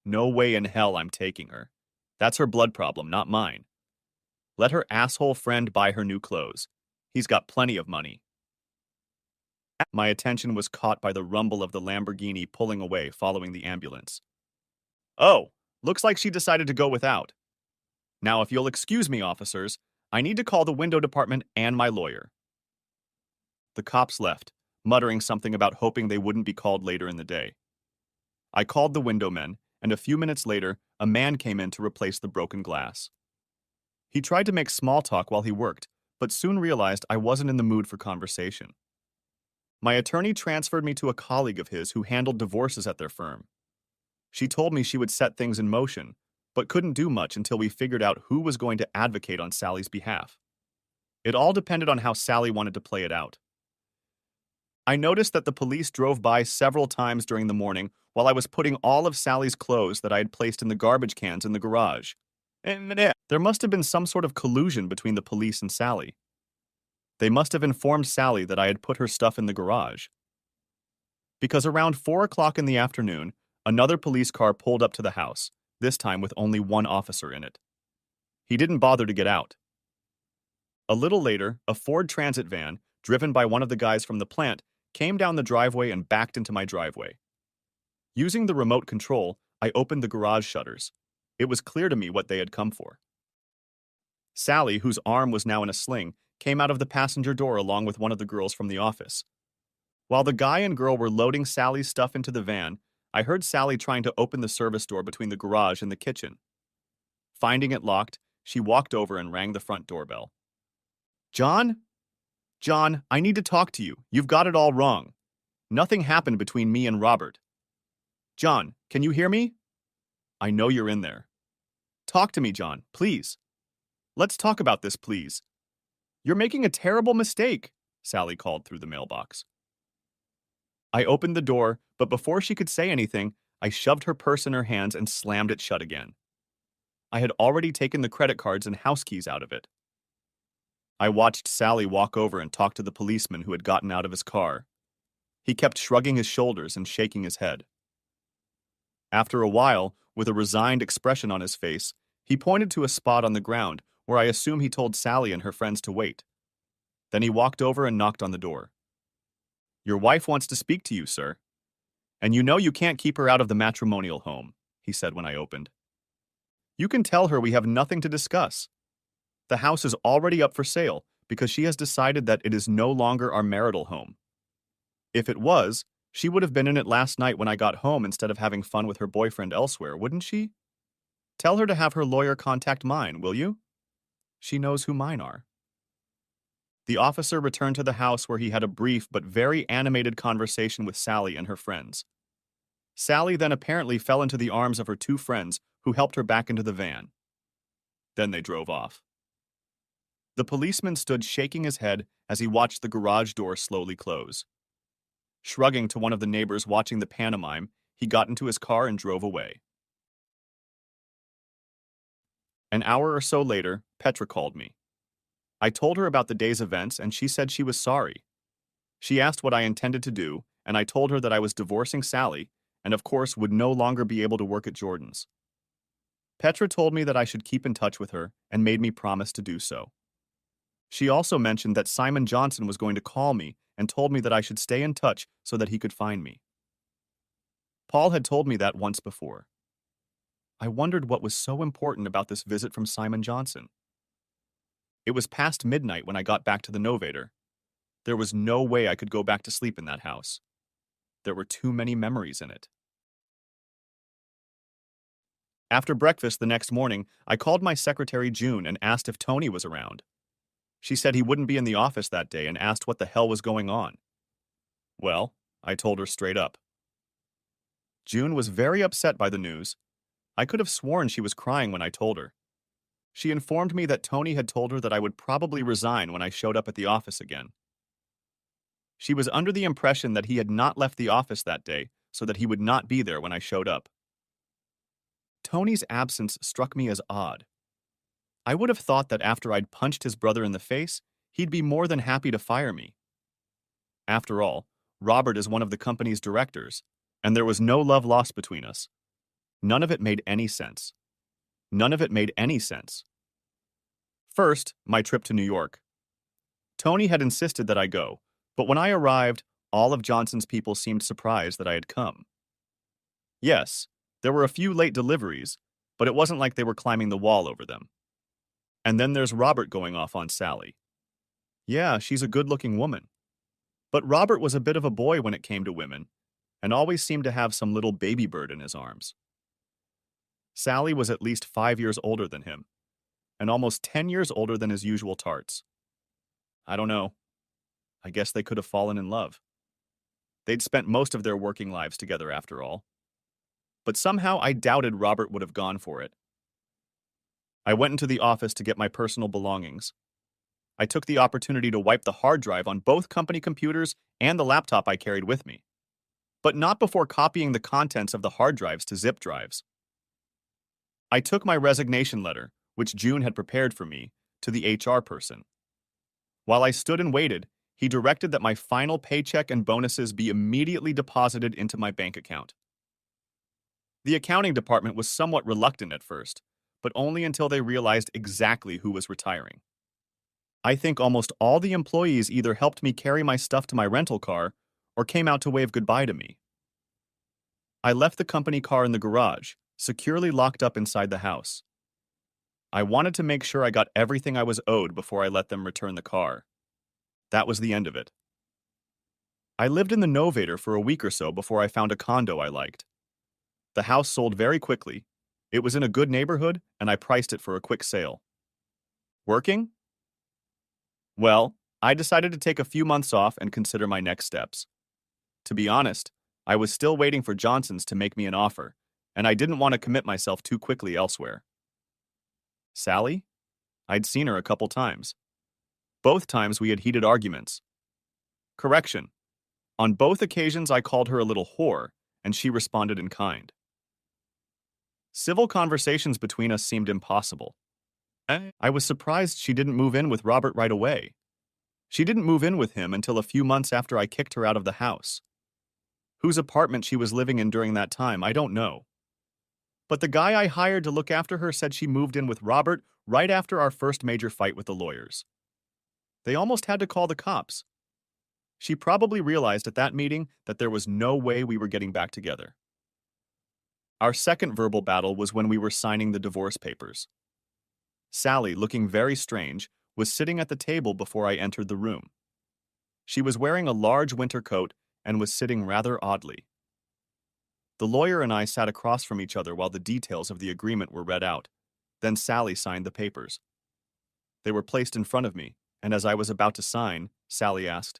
"No way in hell I'm taking her. That's her blood problem, not mine. Let her asshole friend buy her new clothes. He's got plenty of money." My attention was caught by the rumble of the Lamborghini pulling away following the ambulance. "Oh, looks like she decided to go without. Now, if you'll excuse me, officers, I need to call the window department and my lawyer." The cops left, muttering something about hoping they wouldn't be called later in the day. I called the window men, and a few minutes later, a man came in to replace the broken glass. He tried to make small talk while he worked, but soon realized I wasn't in the mood for conversation. My attorney transferred me to a colleague of his who handled divorces at their firm. She told me she would set things in motion, but couldn't do much until we figured out who was going to advocate on Sally's behalf. It all depended on how Sally wanted to play it out. I noticed that the police drove by several times during the morning while I was putting all of Sally's clothes that I had placed in the garbage cans in the garage. There must have been some sort of collusion between the police and Sally. They must have informed Sally that I had put her stuff in the garage. Because around 4 o'clock in the afternoon, another police car pulled up to the house, this time with only one officer in it. He didn't bother to get out. A little later, a Ford Transit van, driven by one of the guys from the plant, came down the driveway and backed into my driveway. Using the remote control, I opened the garage shutters. It was clear to me what they had come for. Sally, whose arm was now in a sling, came out of the passenger door along with one of the girls from the office. While the guy and girl were loading Sally's stuff into the van, I heard Sally trying to open the service door between the garage and the kitchen. Finding it locked, she walked over and rang the front doorbell. "John?" John, I need to talk to you. You've got it all wrong. Nothing happened between me and Robert. John, can you hear me? I know you're in there. Talk to me, John, please. Let's talk about this, please. You're making a terrible mistake, Sally called through the mailbox. I opened the door, but before she could say anything, I shoved her purse in her hands and slammed it shut again. I had already taken the credit cards and house keys out of it. I watched Sally walk over and talk to the policeman who had gotten out of his car. He kept shrugging his shoulders and shaking his head. After a while, with a resigned expression on his face, he pointed to a spot on the ground where I assume he told Sally and her friends to wait. Then he walked over and knocked on the door. Your wife wants to speak to you, sir. And you know you can't keep her out of the matrimonial home, he said when I opened. You can tell her we have nothing to discuss. The house is already up for sale because she has decided that it is no longer our marital home. If it was, she would have been in it last night when I got home instead of having fun with her boyfriend elsewhere, wouldn't she? Tell her to have her lawyer contact mine, will you? She knows who mine are. The officer returned to the house where he had a brief but very animated conversation with Sally and her friends. Sally then apparently fell into the arms of her two friends who helped her back into the van. Then they drove off. The policeman stood shaking his head as he watched the garage door slowly close. Shrugging to one of the neighbors watching the pantomime, he got into his car and drove away. An hour or so later, Petra called me. I told her about the day's events and she said she was sorry. She asked what I intended to do, and I told her that I was divorcing Sally and of course would no longer be able to work at Jordan's. Petra told me that I should keep in touch with her and made me promise to do so. She also mentioned that Simon Johnson was going to call me and told me that I should stay in touch so that he could find me. Paul had told me that once before. I wondered what was so important about this visit from Simon Johnson. It was past midnight when I got back to the Novator. There was no way I could go back to sleep in that house. There were too many memories in it. After breakfast the next morning, I called my secretary June and asked if Tony was around. She said he wouldn't be in the office that day and asked what the hell was going on. Well, I told her straight up. June was very upset by the news. I could have sworn she was crying when I told her. She informed me that Tony had told her that I would probably resign when I showed up at the office again. She was under the impression that he had not left the office that day so that he would not be there when I showed up. Tony's absence struck me as odd. I would have thought that after I'd punched his brother in the face, he'd be more than happy to fire me. After all, Robert is one of the company's directors, and there was no love lost between us. None of it made any sense. None of it made any sense. First, my trip to New York. Tony had insisted that I go, but when I arrived, all of Johnson's people seemed surprised that I had come. Yes, there were a few late deliveries, but it wasn't like they were climbing the wall over them. And then there's Robert going off on Sally. Yeah, she's a good-looking woman. But Robert was a bit of a boy when it came to women, and always seemed to have some little baby bird in his arms. Sally was at least 5 years older than him, and almost 10 years older than his usual tarts. I don't know. I guess they could have fallen in love. They'd spent most of their working lives together after all. But somehow I doubted Robert would have gone for it. I went into the office to get my personal belongings. I took the opportunity to wipe the hard drive on both company computers and the laptop I carried with me, but not before copying the contents of the hard drives to zip drives. I took my resignation letter, which June had prepared for me, to the HR person. While I stood and waited, he directed that my final paycheck and bonuses be immediately deposited into my bank account. The accounting department was somewhat reluctant at first, but only until they realized exactly who was retiring. I think almost all the employees either helped me carry my stuff to my rental car or came out to wave goodbye to me. I left the company car in the garage, securely locked up inside the house. I wanted to make sure I got everything I was owed before I let them return the car. That was the end of it. I lived in the Novator for a week or so before I found a condo I liked. The house sold very quickly. It was in a good neighborhood, and I priced it for a quick sale. Working? Well, I decided to take a few months off and consider my next steps. To be honest, I was still waiting for Johnson's to make me an offer, and I didn't want to commit myself too quickly elsewhere. Sally? I'd seen her a couple times. Both times we had heated arguments. Correction. On both occasions I called her a little whore, and she responded in kind. Civil conversations between us seemed impossible. I was surprised she didn't move in with Robert right away. She didn't move in with him until a few months after I kicked her out of the house. Whose apartment she was living in during that time, I don't know. But the guy I hired to look after her said she moved in with Robert right after our first major fight with the lawyers. They almost had to call the cops. She probably realized at that meeting that there was no way we were getting back together. Our second verbal battle was when we were signing the divorce papers. Sally, looking very strange, was sitting at the table before I entered the room. She was wearing a large winter coat and was sitting rather oddly. The lawyer and I sat across from each other while the details of the agreement were read out. Then Sally signed the papers. They were placed in front of me, and as I was about to sign, Sally asked,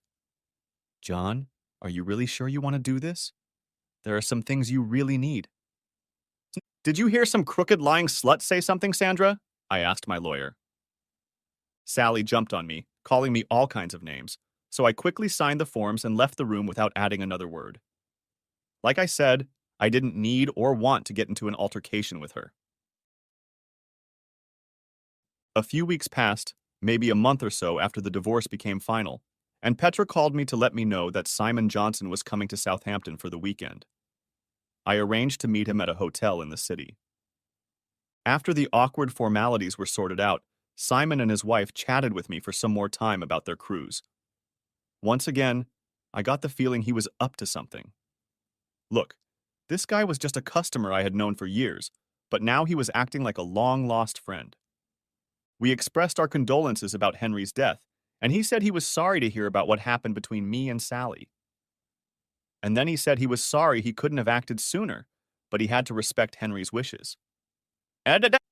"John, are you really sure you want to do this? There are some things you really need." "Did you hear some crooked lying slut say something, Sandra?" I asked my lawyer. Sally jumped on me, calling me all kinds of names, so I quickly signed the forms and left the room without adding another word. Like I said, I didn't need or want to get into an altercation with her. A few weeks passed, maybe a month or so after the divorce became final, and Petra called me to let me know that Simon Johnson was coming to Southampton for the weekend. I arranged to meet him at a hotel in the city. After the awkward formalities were sorted out, Simon and his wife chatted with me for some more time about their cruise. Once again, I got the feeling he was up to something. Look, this guy was just a customer I had known for years, but now he was acting like a long-lost friend. We expressed our condolences about Henry's death, and he said he was sorry to hear about what happened between me and Sally. And then he said he was sorry he couldn't have acted sooner, but he had to respect Henry's wishes.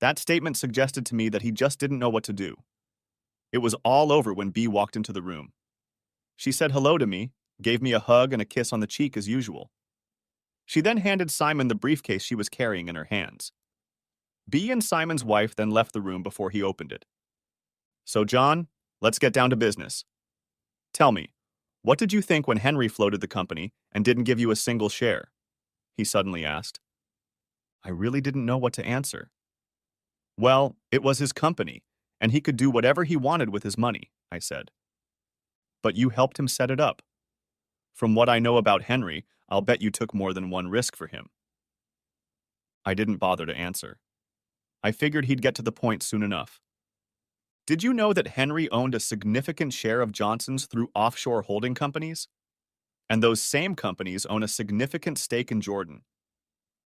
That statement suggested to me that he just didn't know what to do. It was all over when Bea walked into the room. She said hello to me, gave me a hug and a kiss on the cheek as usual. She then handed Simon the briefcase she was carrying in her hands. Bea and Simon's wife then left the room before he opened it. "So, John, let's get down to business. Tell me, what did you think when Henry floated the company and didn't give you a single share?" he suddenly asked. I really didn't know what to answer. "Well, it was his company, and he could do whatever he wanted with his money," I said. "But you helped him set it up. From what I know about Henry, I'll bet you took more than one risk for him." I didn't bother to answer. I figured he'd get to the point soon enough. "Did you know that Henry owned a significant share of Johnson's through offshore holding companies? And those same companies own a significant stake in Jordan."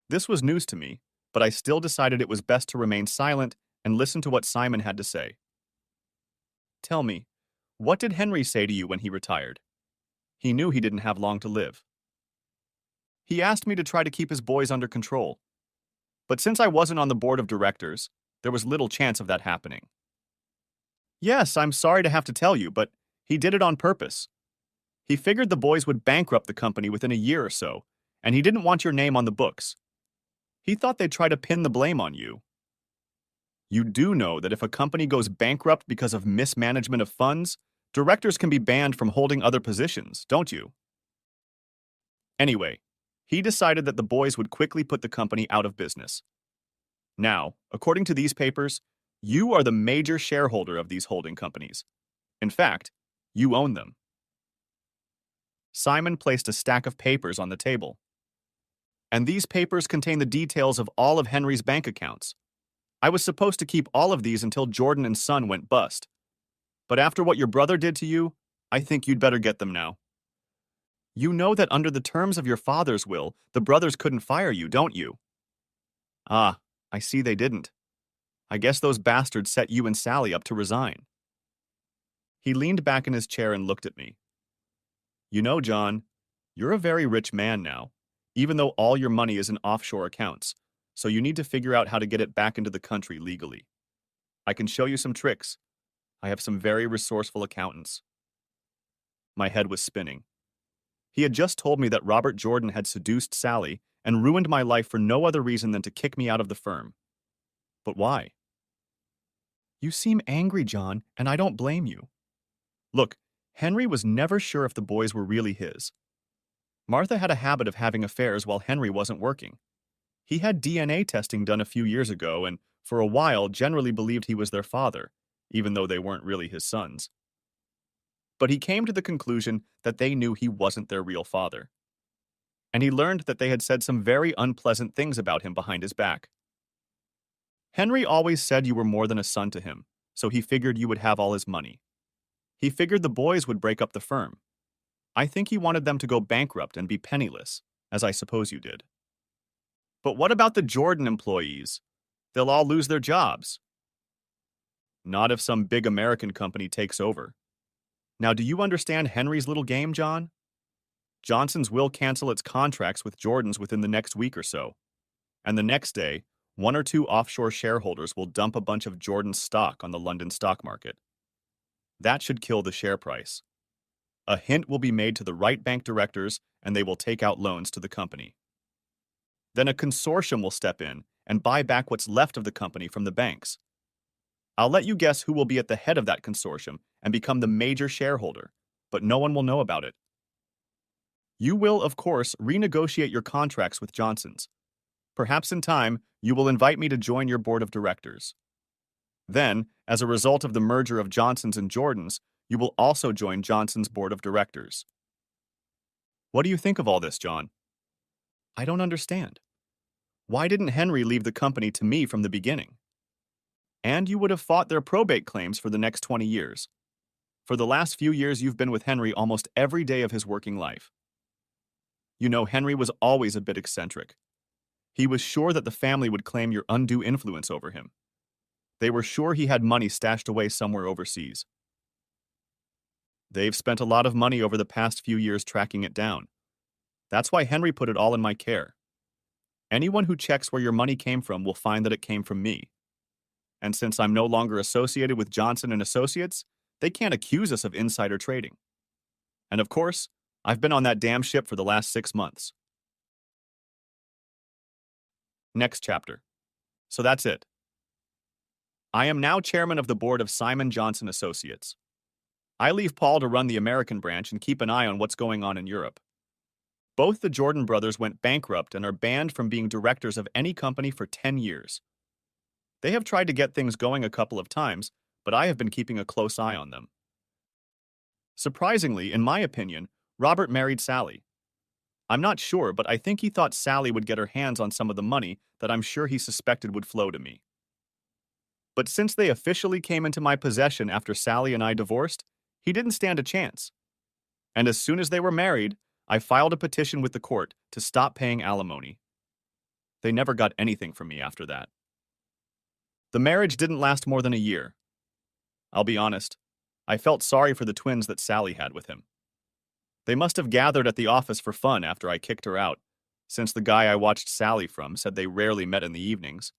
This was news to me, but I still decided it was best to remain silent and listen to what Simon had to say. "Tell me, what did Henry say to you when he retired? He knew he didn't have long to live." "He asked me to try to keep his boys under control. But since I wasn't on the board of directors, there was little chance of that happening." "Yes, I'm sorry to have to tell you, but he did it on purpose. He figured the boys would bankrupt the company within a year or so, and he didn't want your name on the books. He thought they'd try to pin the blame on you. You do know that if a company goes bankrupt because of mismanagement of funds, directors can be banned from holding other positions, don't you? Anyway, he decided that the boys would quickly put the company out of business. Now, according to these papers, you are the major shareholder of these holding companies. In fact, you own them." Simon placed a stack of papers on the table. "And these papers contain the details of all of Henry's bank accounts. I was supposed to keep all of these until Jordan and Son went bust. But after what your brother did to you, I think you'd better get them now. You know that under the terms of your father's will, the brothers couldn't fire you, don't you?" "Ah, I see they didn't. I guess those bastards set you and Sally up to resign." He leaned back in his chair and looked at me. "You know, John, you're a very rich man now, even though all your money is in offshore accounts, so you need to figure out how to get it back into the country legally. I can show you some tricks. I have some very resourceful accountants." My head was spinning. He had just told me that Robert Jordan had seduced Sally and ruined my life for no other reason than to kick me out of the firm. But why? You seem angry, John, and I don't blame you. Look, Henry was never sure if the boys were really his. Martha had a habit of having affairs while Henry wasn't working. He had DNA testing done a few years ago and, for a while, generally believed he was their father, even though they weren't really his sons. But he came to the conclusion that they knew he wasn't their real father. And he learned that they had said some very unpleasant things about him behind his back. Henry always said you were more than a son to him, so he figured you would have all his money. He figured the boys would break up the firm. I think he wanted them to go bankrupt and be penniless, as I suppose you did. But what about the Jordan employees? They'll all lose their jobs. Not if some big American company takes over. Now, do you understand Henry's little game, John? Johnson's will cancel its contracts with Jordan's within the next week or so. And the next day, one or two offshore shareholders will dump a bunch of Jordan's stock on the London stock market. That should kill the share price. A hint will be made to the right bank directors, and they will take out loans to the company. Then a consortium will step in and buy back what's left of the company from the banks. I'll let you guess who will be at the head of that consortium and become the major shareholder, but no one will know about it. You will, of course, renegotiate your contracts with Johnson's. Perhaps in time, you will invite me to join your board of directors. Then, as a result of the merger of Johnson's and Jordan's, you will also join Johnson's board of directors. What do you think of all this, John? I don't understand. Why didn't Henry leave the company to me from the beginning? And you would have fought their probate claims for the next 20 years. For the last few years, you've been with Henry almost every day of his working life. You know, Henry was always a bit eccentric. He was sure that the family would claim your undue influence over him. They were sure he had money stashed away somewhere overseas. They've spent a lot of money over the past few years tracking it down. That's why Henry put it all in my care. Anyone who checks where your money came from will find that it came from me. And since I'm no longer associated with Johnson and Associates, they can't accuse us of insider trading. And of course, I've been on that damn ship for the last 6 months. Next chapter. So that's it. I am now chairman of the board of Simon Johnson Associates. I leave Paul to run the American branch and keep an eye on what's going on in Europe. Both the Jordan brothers went bankrupt and are banned from being directors of any company for 10 years. They have tried to get things going a couple of times, but I have been keeping a close eye on them. Surprisingly, in my opinion, Robert married Sally. I'm not sure, but I think he thought Sally would get her hands on some of the money that I'm sure he suspected would flow to me. But since they officially came into my possession after Sally and I divorced, he didn't stand a chance. And as soon as they were married, I filed a petition with the court to stop paying alimony. They never got anything from me after that. The marriage didn't last more than a year. I'll be honest, I felt sorry for the twins that Sally had with him. They must have gathered at the office for fun after I kicked her out, since the guy I watched Sally from said they rarely met in the evenings.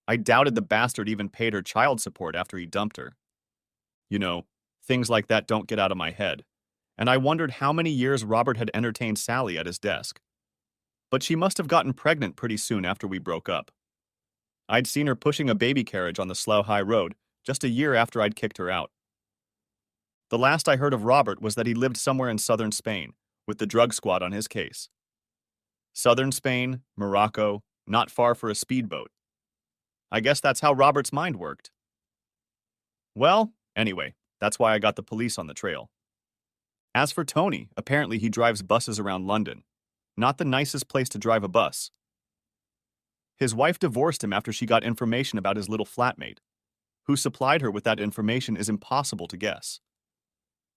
I doubted the bastard even paid her child support after he dumped her. You know, things like that don't get out of my head, and I wondered how many years Robert had entertained Sally at his desk. But she must have gotten pregnant pretty soon after we broke up. I'd seen her pushing a baby carriage on the Slough High Road just a year after I'd kicked her out. The last I heard of Robert was that he lived somewhere in southern Spain, with the drug squad on his case. Southern Spain, Morocco, not far for a speedboat. I guess that's how Robert's mind worked. Well, anyway, that's why I got the police on the trail. As for Tony, apparently he drives buses around London. Not the nicest place to drive a bus. His wife divorced him after she got information about his little flatmate. Who supplied her with that information is impossible to guess.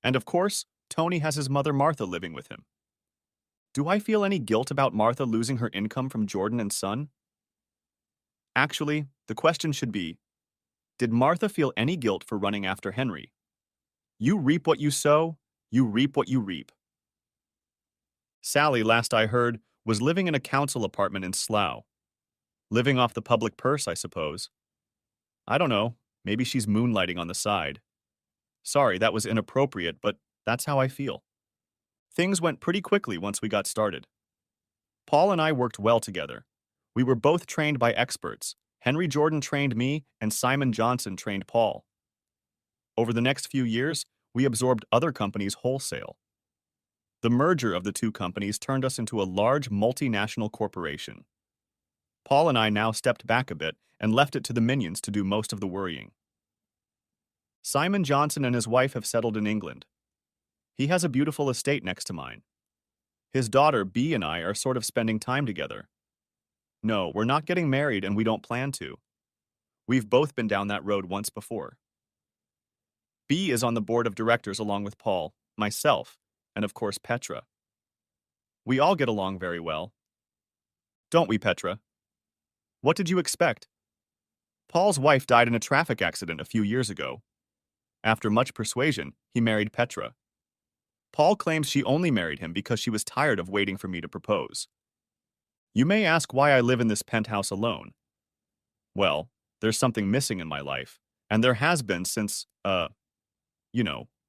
And of course, Tony has his mother Martha living with him. Do I feel any guilt about Martha losing her income from Jordan and Son? Actually, the question should be, did Martha feel any guilt for running after Henry? You reap what you sow, you reap what you reap. Sally, last I heard, was living in a council apartment in Slough. Living off the public purse, I suppose. I don't know, maybe she's moonlighting on the side. Sorry, that was inappropriate, but That's how I feel. Things went pretty quickly once we got started. Paul and I worked well together. We were both trained by experts. Henry Jordan trained me, and Simon Johnson trained Paul. Over the next few years, we absorbed other companies wholesale. The merger of the two companies turned us into a large multinational corporation. Paul and I now stepped back a bit and left it to the minions to do most of the worrying. Simon Johnson and his wife have settled in England. He has a beautiful estate next to mine. His daughter, Bee, and I are sort of spending time together. No, we're not getting married and we don't plan to. We've both been down that road once before. Bee is on the board of directors along with Paul, myself, and of course Petra. We all get along very well. Don't we, Petra? What did you expect? Paul's wife died in a traffic accident a few years ago. After much persuasion, he married Petra. Paul claims she only married him because she was tired of waiting for me to propose. You may ask why I live in this penthouse alone. Well, there's something missing in my life, and there has been since,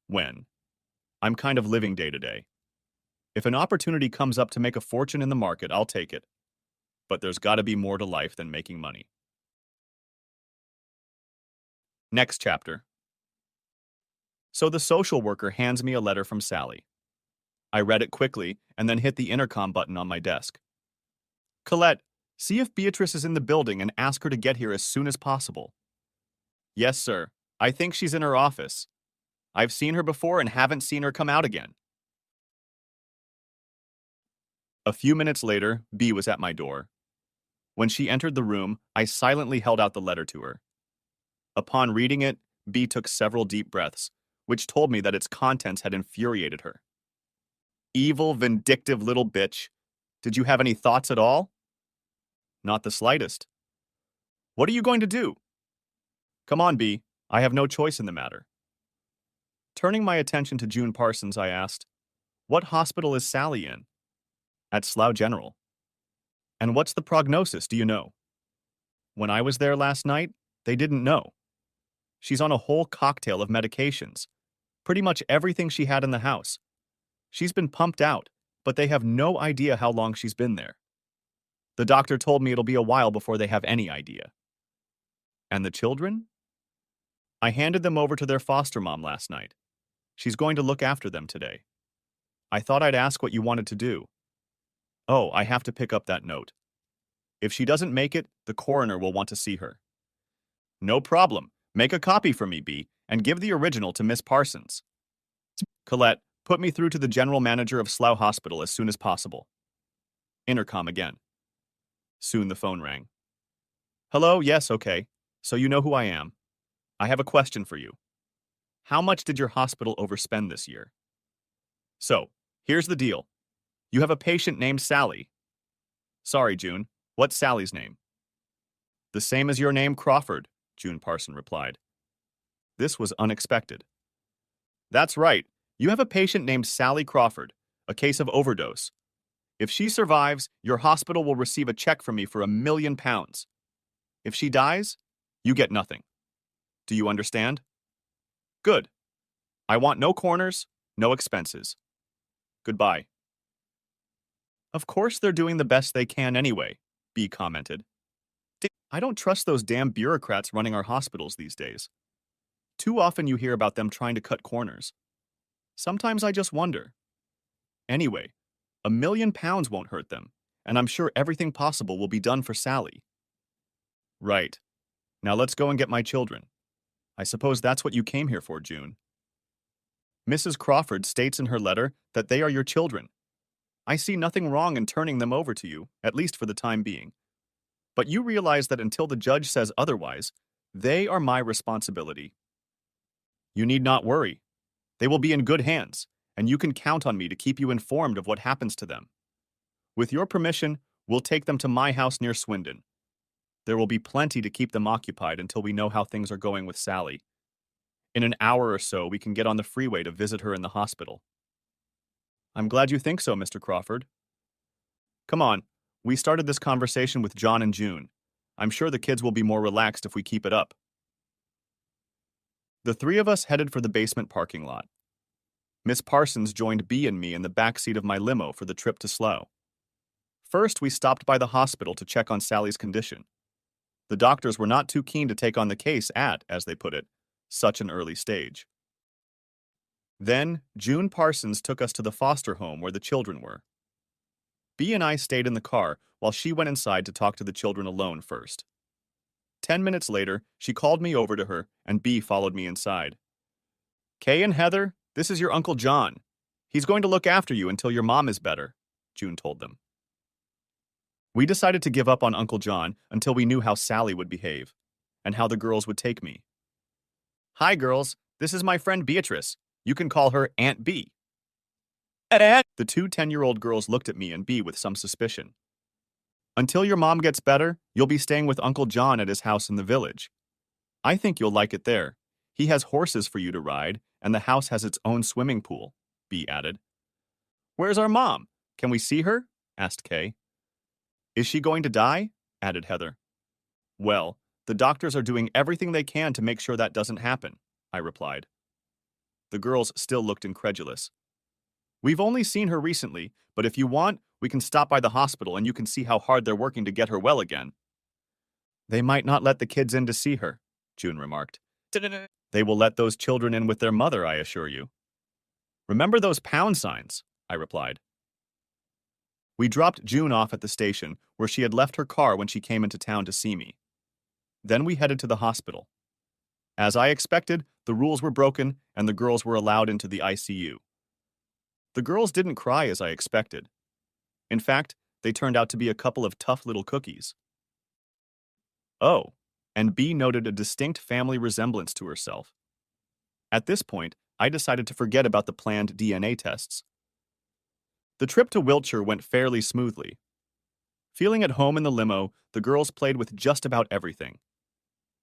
when. I'm kind of living day to day. If an opportunity comes up to make a fortune in the market, I'll take it. But there's gotta be more to life than making money. Next chapter. So the social worker hands me a letter from Sally. I read it quickly and then hit the intercom button on my desk. Colette, see if Beatrice is in the building and ask her to get here as soon as possible. Yes, sir. I think she's in her office. I've seen her before and haven't seen her come out again. A few minutes later, Bee was at my door. When she entered the room, I silently held out the letter to her. Upon reading it, Bee took several deep breaths, which told me that its contents had infuriated her. Evil, vindictive little bitch. Did you have any thoughts at all? Not the slightest. What are you going to do? Come on, Bee. I have no choice in the matter. Turning my attention to June Parsons, I asked, what hospital is Sally in? At Slough General. And what's the prognosis, do you know? When I was there last night, they didn't know. She's on a whole cocktail of medications, pretty much everything she had in the house. She's been pumped out, but they have no idea how long she's been there. The doctor told me it'll be a while before they have any idea. And the children? I handed them over to their foster mom last night. She's going to look after them today. I thought I'd ask what you wanted to do. Oh, I have to pick up that note. If she doesn't make it, the coroner will want to see her. No problem. Make a copy for me, Bee, and give the original to Miss Parsons. Colette, put me through to the general manager of Slough Hospital as soon as possible. Intercom again. Soon the phone rang. Hello, yes, okay. So you know who I am. I have a question for you. How much did your hospital overspend this year? So, here's the deal. You have a patient named Sally. Sorry, June. What's Sally's name? The same as your name, Crawford, June Parson replied. This was unexpected. That's right. You have a patient named Sally Crawford, a case of overdose. If she survives, your hospital will receive a check from me for £1 million. If she dies, you get nothing. Do you understand? Good. I want no corners, no expenses. Goodbye. Of course they're doing the best they can anyway, Bee commented. I don't trust those damn bureaucrats running our hospitals these days. Too often you hear about them trying to cut corners. Sometimes I just wonder. Anyway, £1 million won't hurt them, and I'm sure everything possible will be done for Sally. Right. Now let's go and get my children. I suppose that's what you came here for, June. Mrs. Crawford states in her letter that they are your children. I see nothing wrong in turning them over to you, at least for the time being. But you realize that until the judge says otherwise, they are my responsibility. You need not worry. They will be in good hands, and you can count on me to keep you informed of what happens to them. With your permission, we'll take them to my house near Swindon. There will be plenty to keep them occupied until we know how things are going with Sally. In an hour or so, we can get on the freeway to visit her in the hospital. I'm glad you think so, Mr. Crawford. Come on, we started this conversation with John and June. I'm sure the kids will be more relaxed if we keep it up. The three of us headed for the basement parking lot. Miss Parsons joined B and me in the back seat of my limo for the trip to Slough. First, we stopped by the hospital to check on Sally's condition. The doctors were not too keen to take on the case at, as they put it, such an early stage. Then, June Parsons took us to the foster home where the children were. B and I stayed in the car while she went inside to talk to the children alone first. 10 minutes later, she called me over to her, and B followed me inside. Kay and Heather, this is your Uncle John. He's going to look after you until your mom is better, June told them. We decided to give up on Uncle John until we knew how Sally would behave, and how the girls would take me. Hi, girls. This is my friend Beatrice. You can call her Aunt B. The two 10-year-old girls looked at me and B with some suspicion. Until your mom gets better, you'll be staying with Uncle John at his house in the village. I think you'll like it there. He has horses for you to ride, and the house has its own swimming pool, B added. Where's our mom? Can we see her? Asked Kay. Is she going to die? Added Heather. Well, the doctors are doing everything they can to make sure that doesn't happen, I replied. The girls still looked incredulous. We've only seen her recently, but if you want, we can stop by the hospital and you can see how hard they're working to get her well again. They might not let the kids in to see her, June remarked. They will let those children in with their mother, I assure you. Remember those pound signs, I replied. We dropped June off at the station, where she had left her car when she came into town to see me. Then we headed to the hospital. As I expected, the rules were broken and the girls were allowed into the ICU. The girls didn't cry as I expected. In fact, they turned out to be a couple of tough little cookies. Oh, and B noted a distinct family resemblance to herself. At this point, I decided to forget about the planned DNA tests. The trip to Wiltshire went fairly smoothly. Feeling at home in the limo, the girls played with just about everything.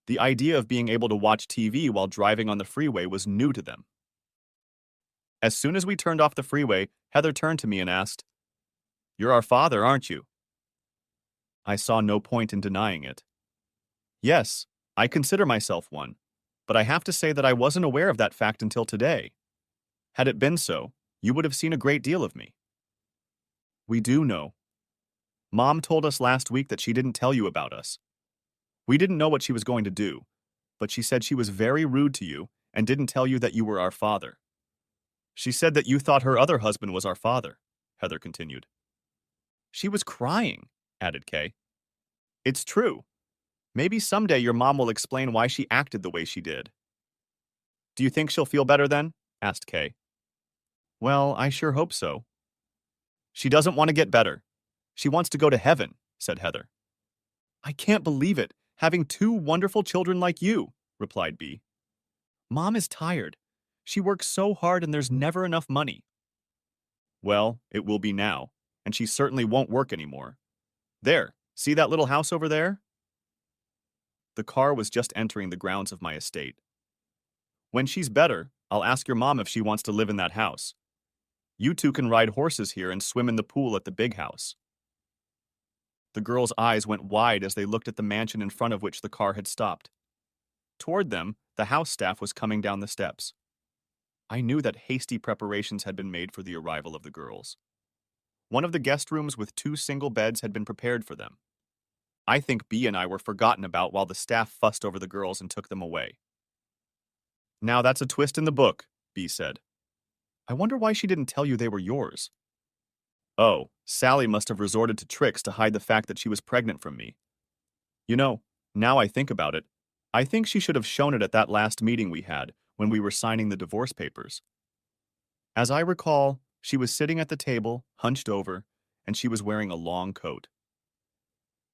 The idea of being able to watch TV while driving on the freeway was new to them. As soon as we turned off the freeway, Heather turned to me and asked, "You're our father, aren't you?" I saw no point in denying it. Yes, I consider myself one, but I have to say that I wasn't aware of that fact until today. Had it been so, you would have seen a great deal of me. We do know. Mom told us last week that she didn't tell you about us. We didn't know what she was going to do, but she said she was very rude to you and didn't tell you that you were our father. She said that you thought her other husband was our father, Heather continued. She was crying, added Kay. It's true. Maybe someday your mom will explain why she acted the way she did. Do you think she'll feel better then? Asked Kay. Well, I sure hope so. She doesn't want to get better. She wants to go to heaven, said Heather. I can't believe it, having two wonderful children like you, replied B. Mom is tired. She works so hard and there's never enough money. Well, it will be now, and she certainly won't work anymore. There, see that little house over there? The car was just entering the grounds of my estate. When she's better, I'll ask your mom if she wants to live in that house. You two can ride horses here and swim in the pool at the big house. The girls' eyes went wide as they looked at the mansion in front of which the car had stopped. Toward them, the house staff was coming down the steps. I knew that hasty preparations had been made for the arrival of the girls. One of the guest rooms with 2 single beds had been prepared for them. I think B and I were forgotten about while the staff fussed over the girls and took them away. Now that's a twist in the book, B said. I wonder why she didn't tell you they were yours. Oh, Sally must have resorted to tricks to hide the fact that she was pregnant from me. You know, now I think about it, I think she should have shown it at that last meeting we had when we were signing the divorce papers. As I recall, she was sitting at the table, hunched over, and she was wearing a long coat.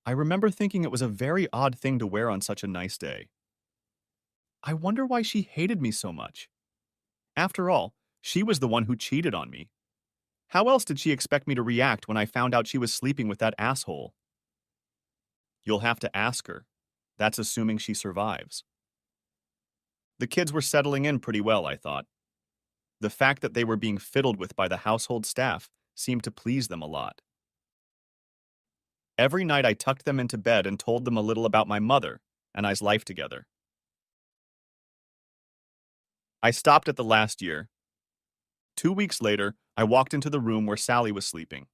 I remember thinking it was a very odd thing to wear on such a nice day. I wonder why she hated me so much. After all, she was the one who cheated on me. How else did she expect me to react when I found out she was sleeping with that asshole? You'll have to ask her. That's assuming she survives. The kids were settling in pretty well, I thought. The fact that they were being fiddled with by the household staff seemed to please them a lot. Every night I tucked them into bed and told them a little about my mother and I's life together. I stopped at the last year. 2 weeks later, I walked into the room where Sally was sleeping.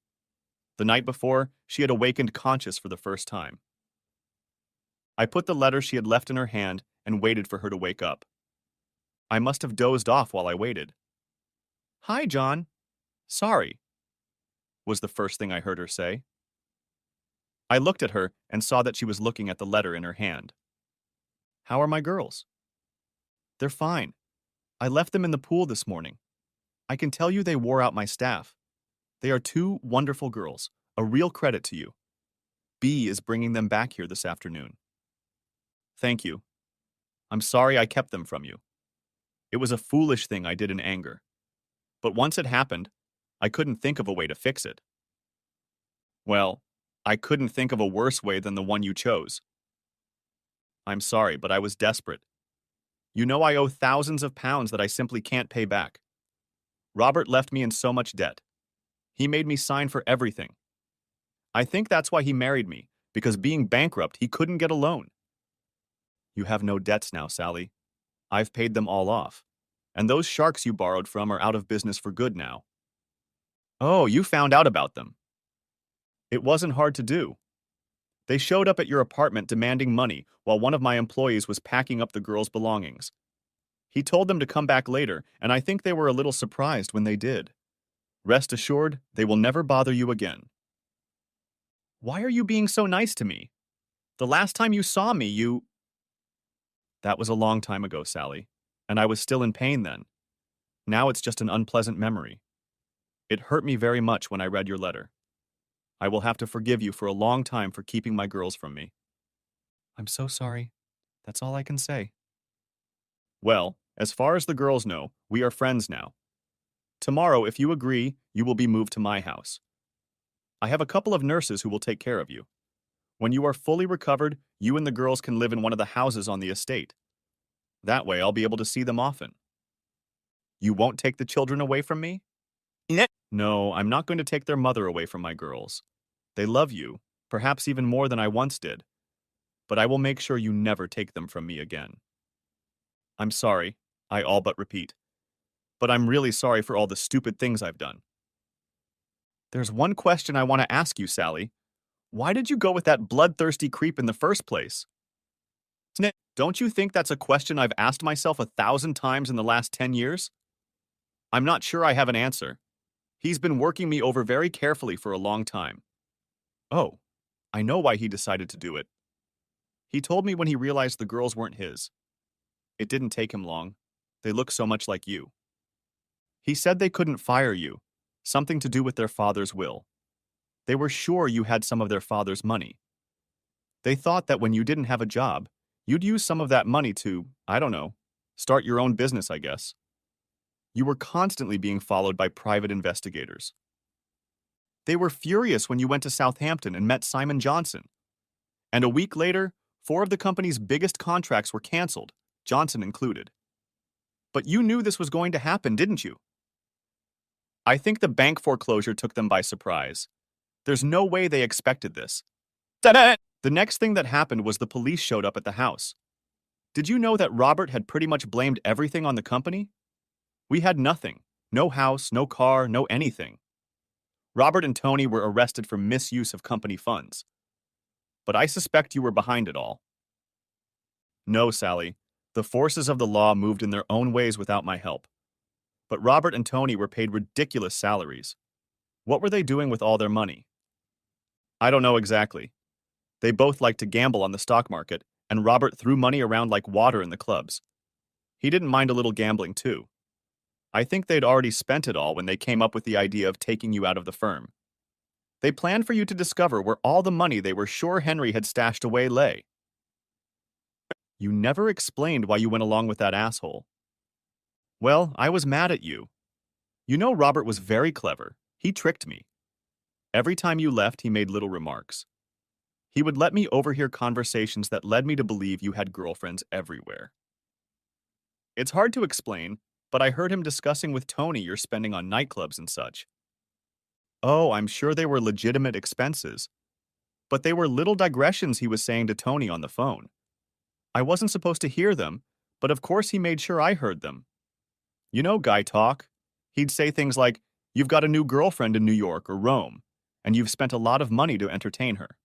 The night before, she had awakened conscious for the first time. I put the letter she had left in her hand and waited for her to wake up. I must have dozed off while I waited. "Hi, John. Sorry," was the first thing I heard her say. I looked at her and saw that she was looking at the letter in her hand. "How are my girls?" "They're fine. I left them in the pool this morning. I can tell you they wore out my staff. They are two wonderful girls, a real credit to you. B is bringing them back here this afternoon." "Thank you. I'm sorry I kept them from you. It was a foolish thing I did in anger. But once it happened, I couldn't think of a way to fix it." "Well, I couldn't think of a worse way than the one you chose." "I'm sorry, but I was desperate. You know I owe thousands of pounds that I simply can't pay back. Robert left me in so much debt. He made me sign for everything. I think that's why he married me, because being bankrupt, he couldn't get a loan." "You have no debts now, Sally. I've paid them all off. And those sharks you borrowed from are out of business for good now." "Oh, you found out about them." "It wasn't hard to do. They showed up at your apartment demanding money while one of my employees was packing up the girls' belongings. He told them to come back later, and I think they were a little surprised when they did. Rest assured, they will never bother you again." "Why are you being so nice to me? The last time you saw me, you—" "That was a long time ago, Sally, and I was still in pain then. Now it's just an unpleasant memory. It hurt me very much when I read your letter. I will have to forgive you for a long time for keeping my girls from me." "I'm so sorry. That's all I can say." "Well, as far as the girls know, we are friends now. Tomorrow, if you agree, you will be moved to my house. I have a couple of nurses who will take care of you. When you are fully recovered, you and the girls can live in one of the houses on the estate. That way, I'll be able to see them often." "You won't take the children away from me?" "No, I'm not going to take their mother away from my girls. They love you, perhaps even more than I once did. But I will make sure you never take them from me again." "I'm sorry," I all but repeat. "But I'm really sorry for all the stupid things I've done." "There's one question I want to ask you, Sally. Why did you go with that bloodthirsty creep in the first place?" "Don't you think that's a question I've asked myself 1,000 times in the last 10 years? I'm not sure I have an answer. He's been working me over very carefully for a long time." "Oh, I know why he decided to do it. He told me when he realized the girls weren't his. It didn't take him long. They look so much like you. He said they couldn't fire you, something to do with their father's will. They were sure you had some of their father's money. They thought that when you didn't have a job, you'd use some of that money to, I don't know, start your own business, I guess. You were constantly being followed by private investigators. They were furious when you went to Southampton and met Simon Johnson. And a week later, 4 of the company's biggest contracts were canceled, Johnson included. But you knew this was going to happen, didn't you? I think the bank foreclosure took them by surprise. There's no way they expected this. Ta-da! The next thing that happened was the police showed up at the house. Did you know that Robert had pretty much blamed everything on the company? We had nothing. No house, no car, no anything. Robert and Tony were arrested for misuse of company funds. But I suspect you were behind it all." "No, Sally. The forces of the law moved in their own ways without my help. But Robert and Tony were paid ridiculous salaries. What were they doing with all their money?" "I don't know exactly. They both liked to gamble on the stock market, and Robert threw money around like water in the clubs. He didn't mind a little gambling, too. I think they'd already spent it all when they came up with the idea of taking you out of the firm. They planned for you to discover where all the money they were sure Henry had stashed away lay." "You never explained why you went along with that asshole." "Well, I was mad at you. You know Robert was very clever. He tricked me. Every time you left, he made little remarks. He would let me overhear conversations that led me to believe you had girlfriends everywhere. It's hard to explain, but I heard him discussing with Tony your spending on nightclubs and such. Oh, I'm sure they were legitimate expenses, but they were little digressions he was saying to Tony on the phone. I wasn't supposed to hear them, but of course he made sure I heard them. You know guy talk. He'd say things like, "You've got a new girlfriend in New York or Rome, and you've spent a lot of money to entertain her."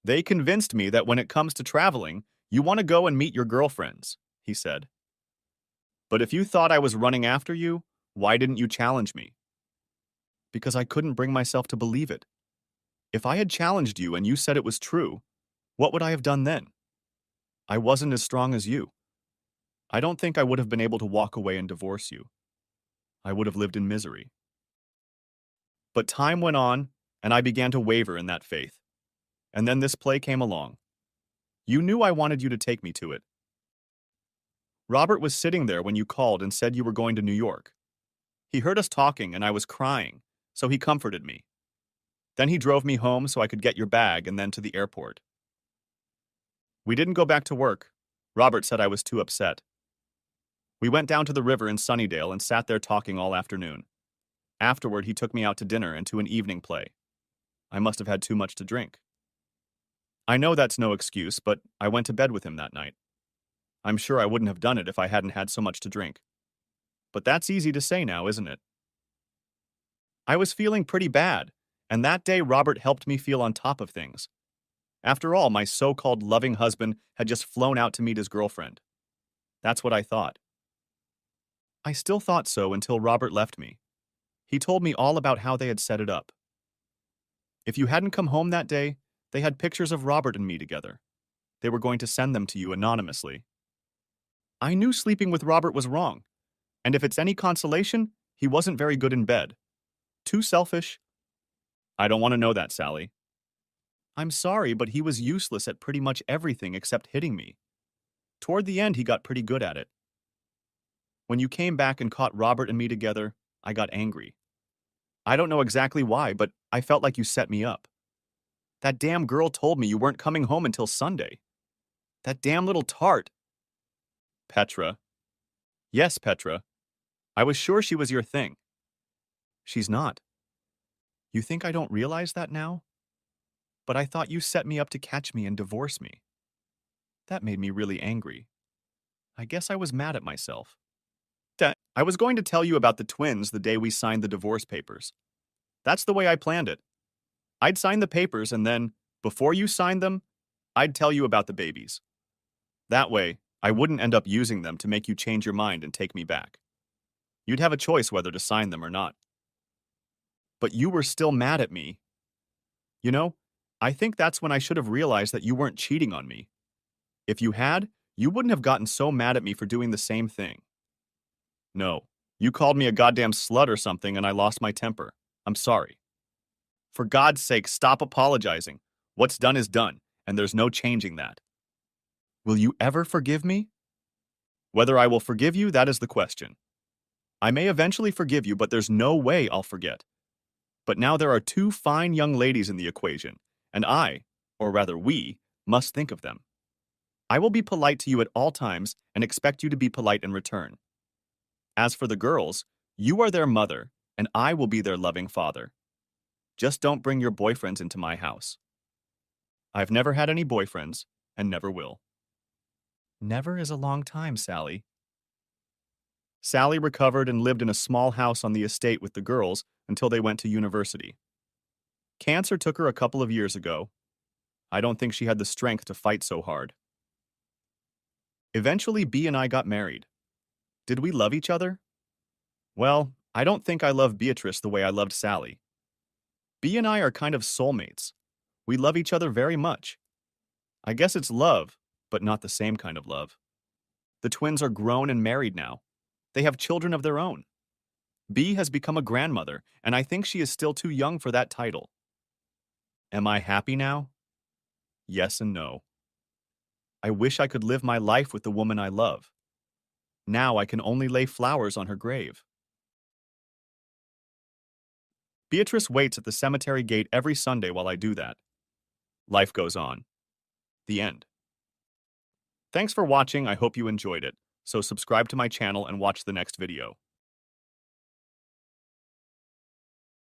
They convinced me that when it comes to traveling, you want to go and meet your girlfriends, he said. But if you thought I was running after you, why didn't you challenge me? Because I couldn't bring myself to believe it. If I had challenged you and you said it was true, what would I have done then? I wasn't as strong as you. I don't think I would have been able to walk away and divorce you. I would have lived in misery. But time went on, and I began to waver in that faith. And then this play came along. You knew I wanted you to take me to it. Robert was sitting there when you called and said you were going to New York. He heard us talking and I was crying, so he comforted me. Then he drove me home so I could get your bag and then to the airport. We didn't go back to work. Robert said I was too upset. We went down to the river in Sunnydale and sat there talking all afternoon. Afterward, he took me out to dinner and to an evening play. I must have had too much to drink. I know that's no excuse, but I went to bed with him that night. I'm sure I wouldn't have done it if I hadn't had so much to drink. But that's easy to say now, isn't it? I was feeling pretty bad, and that day Robert helped me feel on top of things. After all, my so-called loving husband had just flown out to meet his girlfriend. That's what I thought. I still thought so until Robert left me. He told me all about how they had set it up. If you hadn't come home that day, they had pictures of Robert and me together. They were going to send them to you anonymously. I knew sleeping with Robert was wrong, and if it's any consolation, he wasn't very good in bed. Too selfish. I don't want to know that, Sally. I'm sorry, but he was useless at pretty much everything except hitting me. Toward the end, he got pretty good at it. When you came back and caught Robert and me together, I got angry. I don't know exactly why, but I felt like you set me up. That damn girl told me you weren't coming home until Sunday. That damn little tart. Petra. Yes, Petra. I was sure she was your thing. She's not. You think I don't realize that now? But I thought you set me up to catch me and divorce me. That made me really angry. I guess I was mad at myself. I was going to tell you about the twins the day we signed the divorce papers. That's the way I planned it. I'd sign the papers and then, before you signed them, I'd tell you about the babies. That way, I wouldn't end up using them to make you change your mind and take me back. You'd have a choice whether to sign them or not. But you were still mad at me. You know, I think that's when I should have realized that you weren't cheating on me. If you had, you wouldn't have gotten so mad at me for doing the same thing. No, you called me a goddamn slut or something and I lost my temper. I'm sorry. For God's sake, stop apologizing. What's done is done, and there's no changing that. Will you ever forgive me? Whether I will forgive you, that is the question. I may eventually forgive you, but there's no way I'll forget. But now there are two fine young ladies in the equation, and I, or rather we, must think of them. I will be polite to you at all times and expect you to be polite in return. As for the girls, you are their mother, and I will be their loving father. Just don't bring your boyfriends into my house. I've never had any boyfriends, and never will. Never is a long time, Sally. Sally recovered and lived in a small house on the estate with the girls until they went to university. Cancer took her a couple of years ago. I don't think she had the strength to fight so hard. Eventually, Bea and I got married. Did we love each other? Well, I don't think I love Beatrice the way I loved Sally. Bea and I are kind of soulmates. We love each other very much. I guess it's love, but not the same kind of love. The twins are grown and married now. They have children of their own. Bea has become a grandmother, and I think she is still too young for that title. Am I happy now? Yes and no. I wish I could live my life with the woman I love. Now I can only lay flowers on her grave. Beatrice waits at the cemetery gate every Sunday while I do that. Life goes on. The end. Thanks for watching. I hope you enjoyed it. So subscribe to my channel and watch the next video.